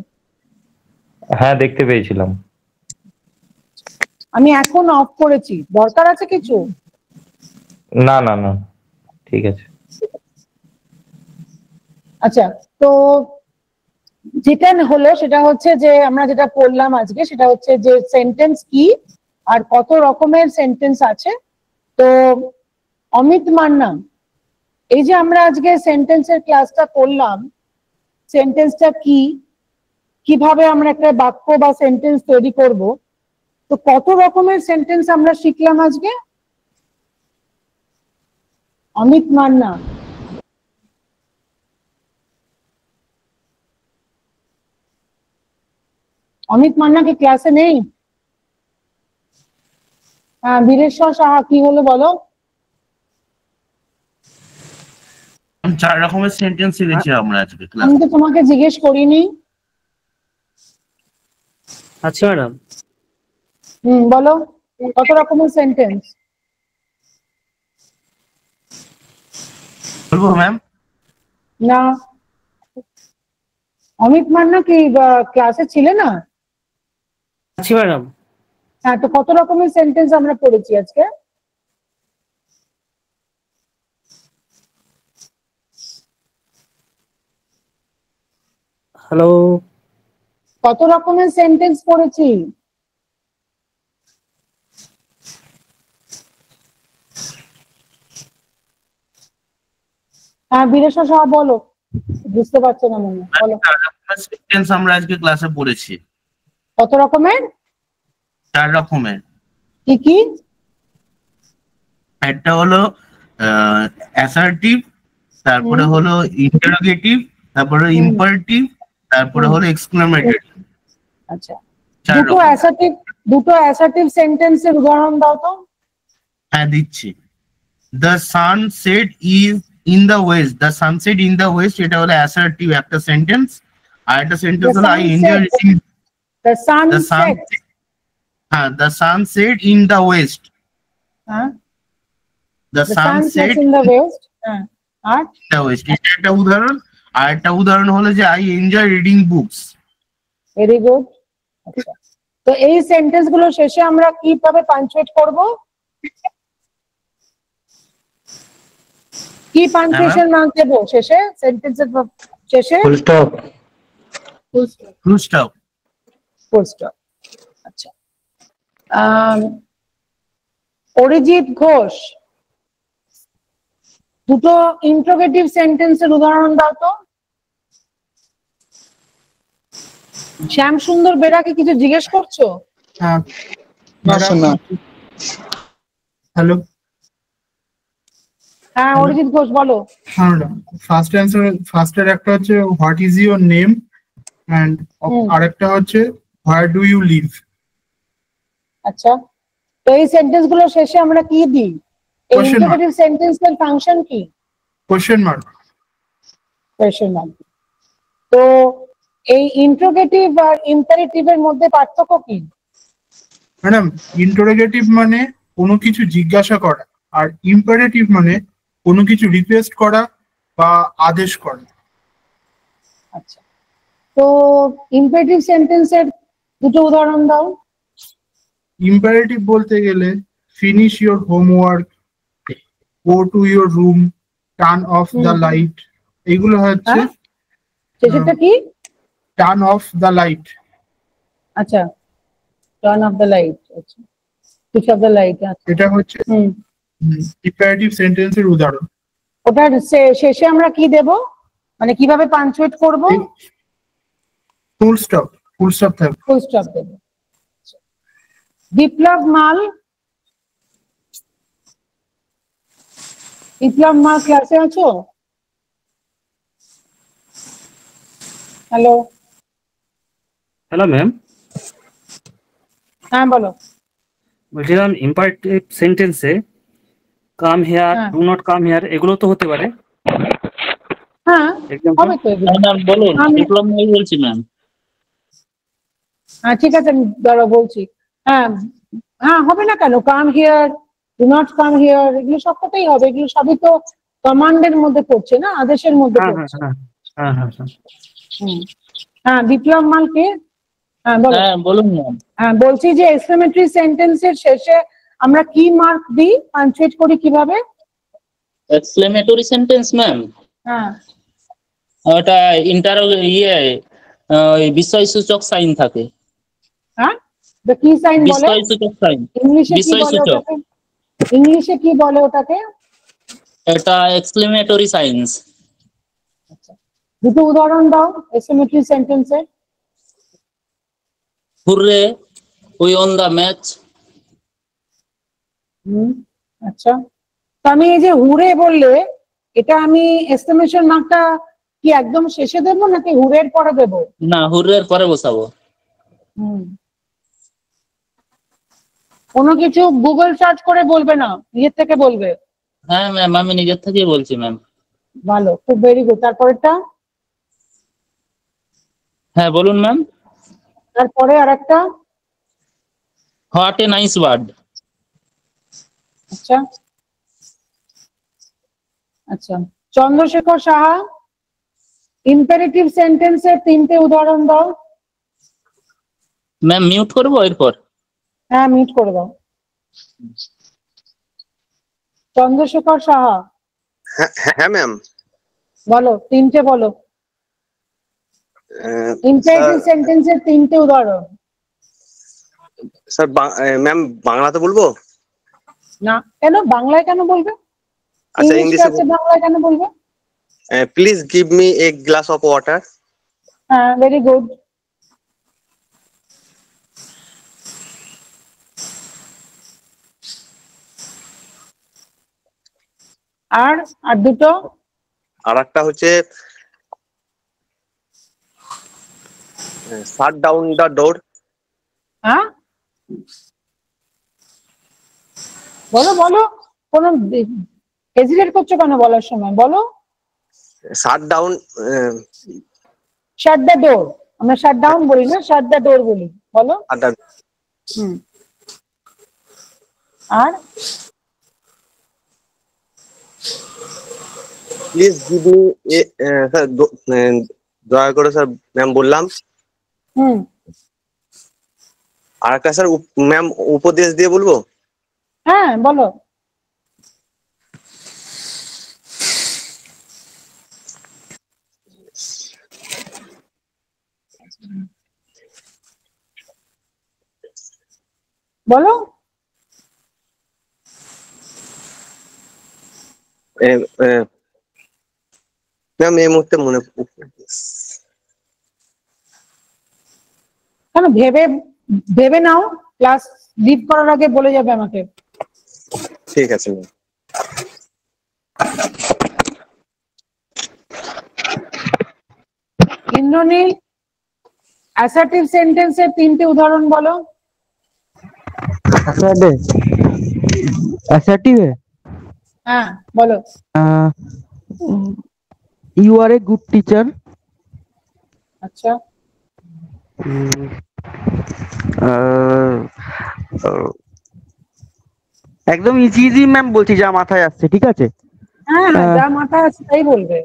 হ্যাঁ দেখতে পেয়েছিলাম। আমি এখন অফ করেছি, দরকার আছে কিছু? না না না ঠিক আছে। আচ্ছা, তো যেটা হলো সেটা হচ্ছে যে আমরা যেটা পড়লাম আজকে সেটা হচ্ছে যে সেন্টেন্স কি আর কত রকমের সেন্টেন্স আছে। তো অমিত মান্না, এই যে আমরা আজকে সেন্টেন্সের ক্লাসটা করলাম, সেন্টেন্সটা কি, কিভাবে আমরা একটা বাক্য বা সেন্টেন্স তৈরি করব, তো কত রকমের সেন্টেন্স আমরা শিখলাম আজকে? অমিত মান্না, অমিত মান্না কি ক্লাসে নেই? হ্যাঁ, বীরেশ্বর সাহা, কি হলো বলো? 4 রকমের সেন্টেন্স শিখেছি আমরা আজকে আমি ক্লাসে। তো তোমাকে জিজ্ঞেস করিনি। আচ্ছা ম্যাডাম, বলো কত রকমের সেন্টেন্স? বলবো ম্যাম? না, অমিত মান্না কি ক্লাসে ছিলে না? আছি ম্যাডাম। হ্যাঁ, তো কত রকমের সেন্টেন্স আমরা পড়েছি আজকে? হ্যালো, কত রকমের সেন্টেন্স পড়েছি? হ্যাঁ, বীরেশ্বর সাহা বলো, বুঝতে পারছো না মনে হয়, বলো। 4 রকমের সেন্টেন্স আমরা আজকে ক্লাসে পড়েছি। কত রকমের? 4 রকমের। কি কি? একটা হলো অ্যাসার্টিভ, তারপরে হলো ইন্টারোগেটিভ, তারপরে ইম্পারেটিভ, তারপরে হলো এক্সক্লেমেটরি। আচ্ছা, দুটো অ্যাসার্টিভ সেন্টেন্সের উদাহরণ দাও তো। হ্যাঁ দিচ্ছি। The sunset is in the west, the sunset in the west, এটা হলো অ্যাসার্টিভ একটা সেন্টেন্স। আর একটা সেন্টেন্স হলো I enjoy reading the the sunset. Sunset. হ্যাঁ, the sunset in the west. হ্যাঁ, the the sun sunset sets in the west. হ্যাঁ, are the west, এটা একটা উদাহরণ। আর একটা উদাহরণ হলো যে I enjoy reading books. Very good. আচ্ছা, তো এই সেন্টেন্স গুলো শেষে আমরা কিভাবে পাঞ্চুয়েট করব? কি পাঞ্চুয়েশন মার্ক দেবো শেষে, সেন্টেন্সের শেষে? Full stop. Full stop. Full stop. আচ্ছা, অরিজিৎ ঘোষ, দুটো ইন্ট্রোগেটিভ সেন্টেন্সের উদাহরণ দাও তো। শ্যাম সুন্দর বেরাকে কিছু জিজ্ঞেস করছো? হ্যাঁ হ্যালো। হ্যাঁ অরিজিৎ ঘোষ বলো। হ্যাঁ ম্যাডাম, ফার্স্টের একটা হচ্ছে what is your name, and আরেকটা হচ্ছে হোয়ার ডু ইউ লিভ। আচ্ছা, তো এই সেন্টেন্স গুলো শেষে আমরা কি দিই? এই Question mark. ইন্ট্রোগেটিভ সেন্টেন্সের ফাংশন কি? Question mark. Question mark. তো এই ইন্ট্রোগেটিভ আর ইম্পারেটিভ এর মধ্যে পার্থক্য কি? ম্যাডাম, ইন্টারোগেটিভ মানে কোনো কিছু জিজ্ঞাসা করা, আর ইম্পারেটিভ মানে কোনো কিছু রিকোয়েস্ট করা বা আদেশ করা। আচ্ছা, তো ইম্পারেটিভ সেন্টেন্সের দুটো উদাহরণ দাও। ইম্পারেটিভ বলতে গেলে finish your homework, go to your room, turn off the light, এগুলো হচ্ছে শেষেরটা কি? Turn off the light. আচ্ছা, টার্ন অফ দ্য লাইট। আচ্ছা, সুইচ অফ দ্য লাইট। এটা হচ্ছে ইম্পারেটিভ সেন্টেন্সের উদাহরণ। ওটার শেষে আমরা কি দেব, মানে কিভাবে পাঞ্চুয়েট করব? Full stop. ফুল স্টপ থাকবে। ফুল স্টপ দেব। বিপ্লব মাল, বিপ্লব মাল ক্লাসে আছো? হ্যালো। হ্যালো ম্যাম, হ্যাঁ বলো। বলছিলাম ইম্পারেটিভ সেন্টেন্সে come here, do not come here, এগুলো তো হতে পারে। হ্যাঁ হবে তো এগুলো। ম্যাম বলুন, বিপ্লব মাল বলছি ম্যাম। হ্যাঁ ঠিক আছে, আমি দাঁড়াও বলছি। হ্যাঁ হ্যাঁ হবে না কেন? Come here, do not come here, এগুলো সবকটাই হবে। এগুলো সবই তো কমান্ডের মধ্যে পড়ছে না, আদেশের মধ্যে হ্যাঁ পড়ছে। হ্যাঁ হ্যাঁ হ্যাঁ হ্যাঁ। হ্যাঁ বিপ্লব মালকে, হ্যাঁ বলো। হ্যাঁ বলুন ম্যাম। হ্যাঁ বলছি যে এক্সক্লেমেটরি সেন্টেন্সের শেষে আমরা কি মার্ক দিই, পাঞ্চুয়েট করি কিভাবে? এক্সক্লেমেটরি সেন্টেন্স ম্যাম, হ্যাঁ ওটা ওই বিস্ময়সূচক সাইন থাকে। হ্যাঁ, তো কি সাইন বলে? বিস্ময়সূচক সাইন। ইংলিশে কি বলে বিস্ময়সূচক। ওটাকে? ইংলিশে কি বলে ওটাকে? এটা এক্সক্লেমেটরি সাইন্স। দুটো উদাহরণ দাও এক্সক্লেমেটরি সেন্টেন্সের। Hurray, we won the match. আচ্ছা, তো আমি এই যে হুরে বললে, এটা আমি এক্সক্লেমেশন মার্কটা কি একদম শেষে দেবো নাকি হুরের পরে দেবো? না, হুররের পরে বসাবো। কোনো কিছু গুগল সার্চ করে বলবে না, নিজের থেকে বলবে। হ্যাঁ ম্যাম, আমি নিজের থেকেই বলছি ম্যাম। ভালো, খুব ভেরি গুড। তারপরেরটা? হ্যাঁ বলুন ম্যাম। তারপরে আরেকটা? What a nice word. আচ্ছা আচ্ছা, চন্দ্রশেখর সাহা, ইম্পারেটিভ সেন্টেন্সের তিনটে উদাহরণ দাও। ম্যাম মিউট করবো এরপর? হ্যাঁ মিউট করে দাও। চন্দ্রশেখর সাহা। হ্যাঁ ম্যাম বলো, তিনটে বলো। ইম্পারেটিভ সেন্টেন্সের তিনটে উদাহরণ। স্যার ম্যাম বাংলাতে বলবো না কেন? বাংলায় কেন বলবে? আচ্ছা ইংলিশে আছে, বাংলায় কেন বলবে? Please give me a glass of water. হ্যাঁ ভেরি গুড। আর আর দুটো? আর একটা হচ্ছে শাট ডাউন দ্য ডোর। হ্যাঁ বলো বলো, কোন হেজিটেট করছো কেন বলার সময়? বলো। Shut down, shut the door. আমরা শাট ডাউন বলি না, শাট দ্য ডোর বলি। বলো। আর প্লিজ গিভ মি স্যার, দয়া করে স্যার ম্যাম বললাম। আর একটা স্যার ম্যাম উপদেশ দিয়ে বলবো। হ্যাঁ বলো। বলো। ম্যাম এই মুহূর্তে মনে কেন ভেবে ভেবে নাও, ক্লাস লিভ করার আগে বলে যাবে আমাকে। ঠিক আছে ম্যাম। ইন্দ্রনীল, অ্যাসার্টিভ সেন্টেন্সের 3টে উদাহরণ বলো। assertive है হ্যাঁ বলো। you are a good teacher। আচ্ছা। একদম ইজি ইজি ম্যাম বলছি, যা মাথায় আসছে, ঠিক আছে? হ্যাঁ যা মাথায় আছে তাই বলবে।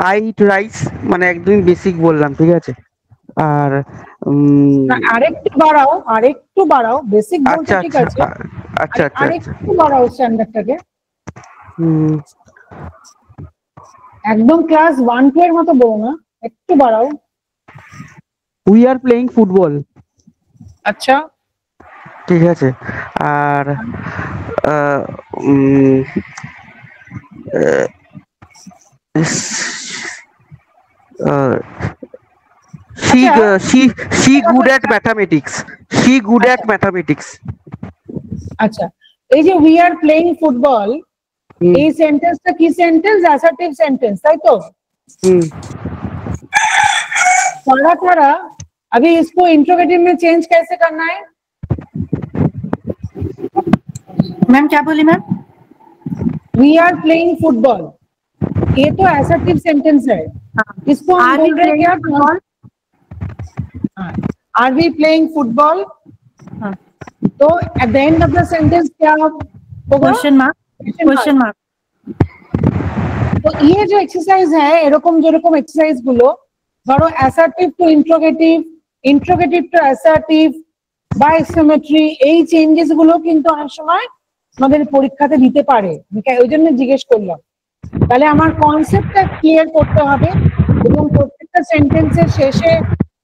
আই ইট রাইস, মানে একদম বেসিক বললাম, ঠিক আছে? আর আরেকটু বাড়াও, আরেকটু বাড়াও, বেসিক বলতে ঠিক আছে, আচ্ছা আচ্ছা আরেকটু বাড়াও স্ট্যান্ডার্ডটাকে। একদম ক্লাস 1-2 এর মতো বলো না, একটু বাড়াও। We are playing football. আচ্ছা ঠিক আছে। আর she good at mathematics। she good at mathematics। আচ্ছা, এই যে উই আর প্লেইং ফুটবল, এই সেন্টেন্সটা কি সেন্টেন্স? অ্যাসার্টিভ সেন্টেন্স, তাই তো? थोड़ा अभी इसको इंट्रोगेटिव में चेंज कैसे करना है? मैम क्या बोली ma'am? We are playing football, ये तो असर्टिव सेंटेंस है। इसको हम बोल रहे हैं क्या? Are we playing football? तो at the end of the sentence क्या होगा? Question mark. Question mark. तो ये जो एक्सरसाइज है, এরকম যেরকম এক্সারসাইজ গুলো ধরো assertive two interrogative, interrogative two assertive বা এক্সক্লেমেটরি, এই চেঞ্জেস গুলো কিন্তু অনেক সময় আমাদের পরীক্ষাতে দিতে পারে। ওই জন্য জিজ্ঞেস করলাম। তাহলে আমার কনসেপ্টটা ক্লিয়ার করতে হবে এবং প্রত্যেকটা সেন্টেন্সের শেষে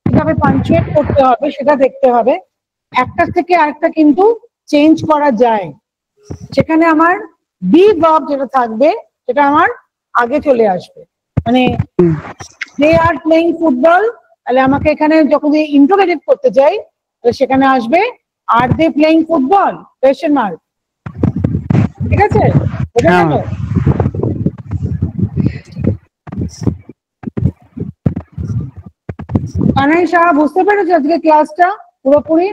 কিভাবে পাঞ্চুয়েট করতে হবে সেটা দেখতে হবে। একটা থেকে আরেকটা কিন্তু চেঞ্জ করা যায়। সেখানে আমার বি ভার্ব যেটা থাকবে সেটা আমার আগে চলে আসবে। মানে they are playing football, তাহলে আমাকে এখানে যখন ইন্টারোগেটিভ করতে যাই তাহলে সেখানে আসবে are they playing football? question mark। ঠিক আছে, বুঝে গেল? কানাই শাহ, বুঝতে পেরেছো আজকে ক্লাসটা পুরোপুরি?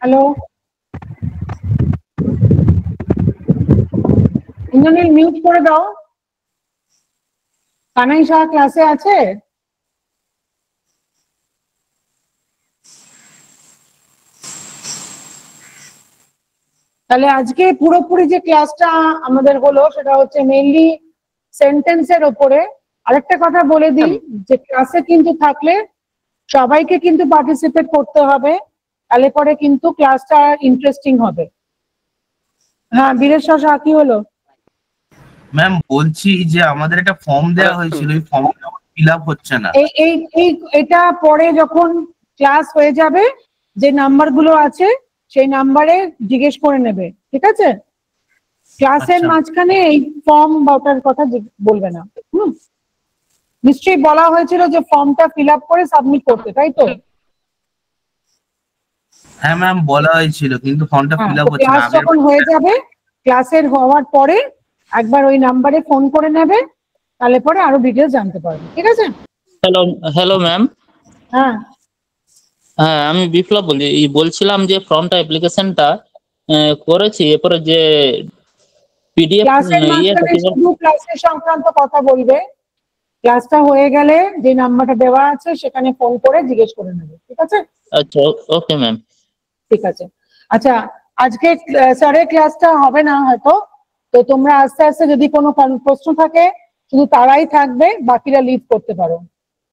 হ্যালো ইন্দ্রনীল, মিউট করে দাও। কানাই শাহ ক্লাসে আছে? তাহলে আজকে পুরোপুরি যে ক্লাসটা আমাদের হলো সেটা হচ্ছে মেইনলি সেন্টেন্সের উপরে। আরেকটা কথা বলে দিই যে ক্লাসে কিন্তু থাকলে সবাইকে কিন্তু পার্টিসিপেট করতে হবে, তাহলে পরে কিন্তু ক্লাসটা ইন্টারেস্টিং হবে। হ্যাঁ বীরেশ্বর শাহ, কি হলো? ম্যাম বলছি যে আমাদের একটা ফর্ম দেওয়া হয়েছিল, ওই ফর্মটা ফিল আপ হচ্ছে না। এটা পরে যখন ক্লাস হয়ে যাবে যে নাম্বারগুলো আছে সেই নাম্বারে জিজ্ঞেস করে নেবে, ঠিক আছে? ক্লাসের মাঝখানে এই ফর্ম বা ওটার কথা বলবে না। নিশ্চয়ই বলা হয়েছিল যে ফর্মটা ফিল আপ করে সাবমিট করতে, তাই তো? হ্যাঁ ম্যাম বলা হয়েছিল, কিন্তু ফর্মটা ফিল আপ হচ্ছে না। ক্লাস যখন হয়ে যাবে, ক্লাসের হওয়ার পরে একবার ওই নাম্বারে ফোন করে নেবে, তাহলে পরে আরো ডিটেইলস জানতে পারবে, ঠিক আছে? Hello hello ma'am. হ্যাঁ হ্যাঁ, আমি বিপ্লব বলছিলাম যে ফর্মটা অ্যাপ্লিকেশনটা করেছি, এরপরে যে পিডিএফ ক্লাসের মাঝখানে শুধু ক্লাসের সংক্রান্ত কথা বলবে। ক্লাসটা হয়ে গেলে যে নাম্বারটা দেওয়া আছে সেখানে ফোন করে জিজ্ঞেস করে নেবে, ঠিক আছে? আচ্ছা ওকে ম্যাম। ঠিক আছে। আচ্ছা, আজকে স্যারের ক্লাসটা হবে না হয়তো, তো তোমরা আস্তে আস্তে যদি কোনো প্রশ্ন থাকে শুধু তারাই থাকবে, বাকিরা লিভ করতে পারো।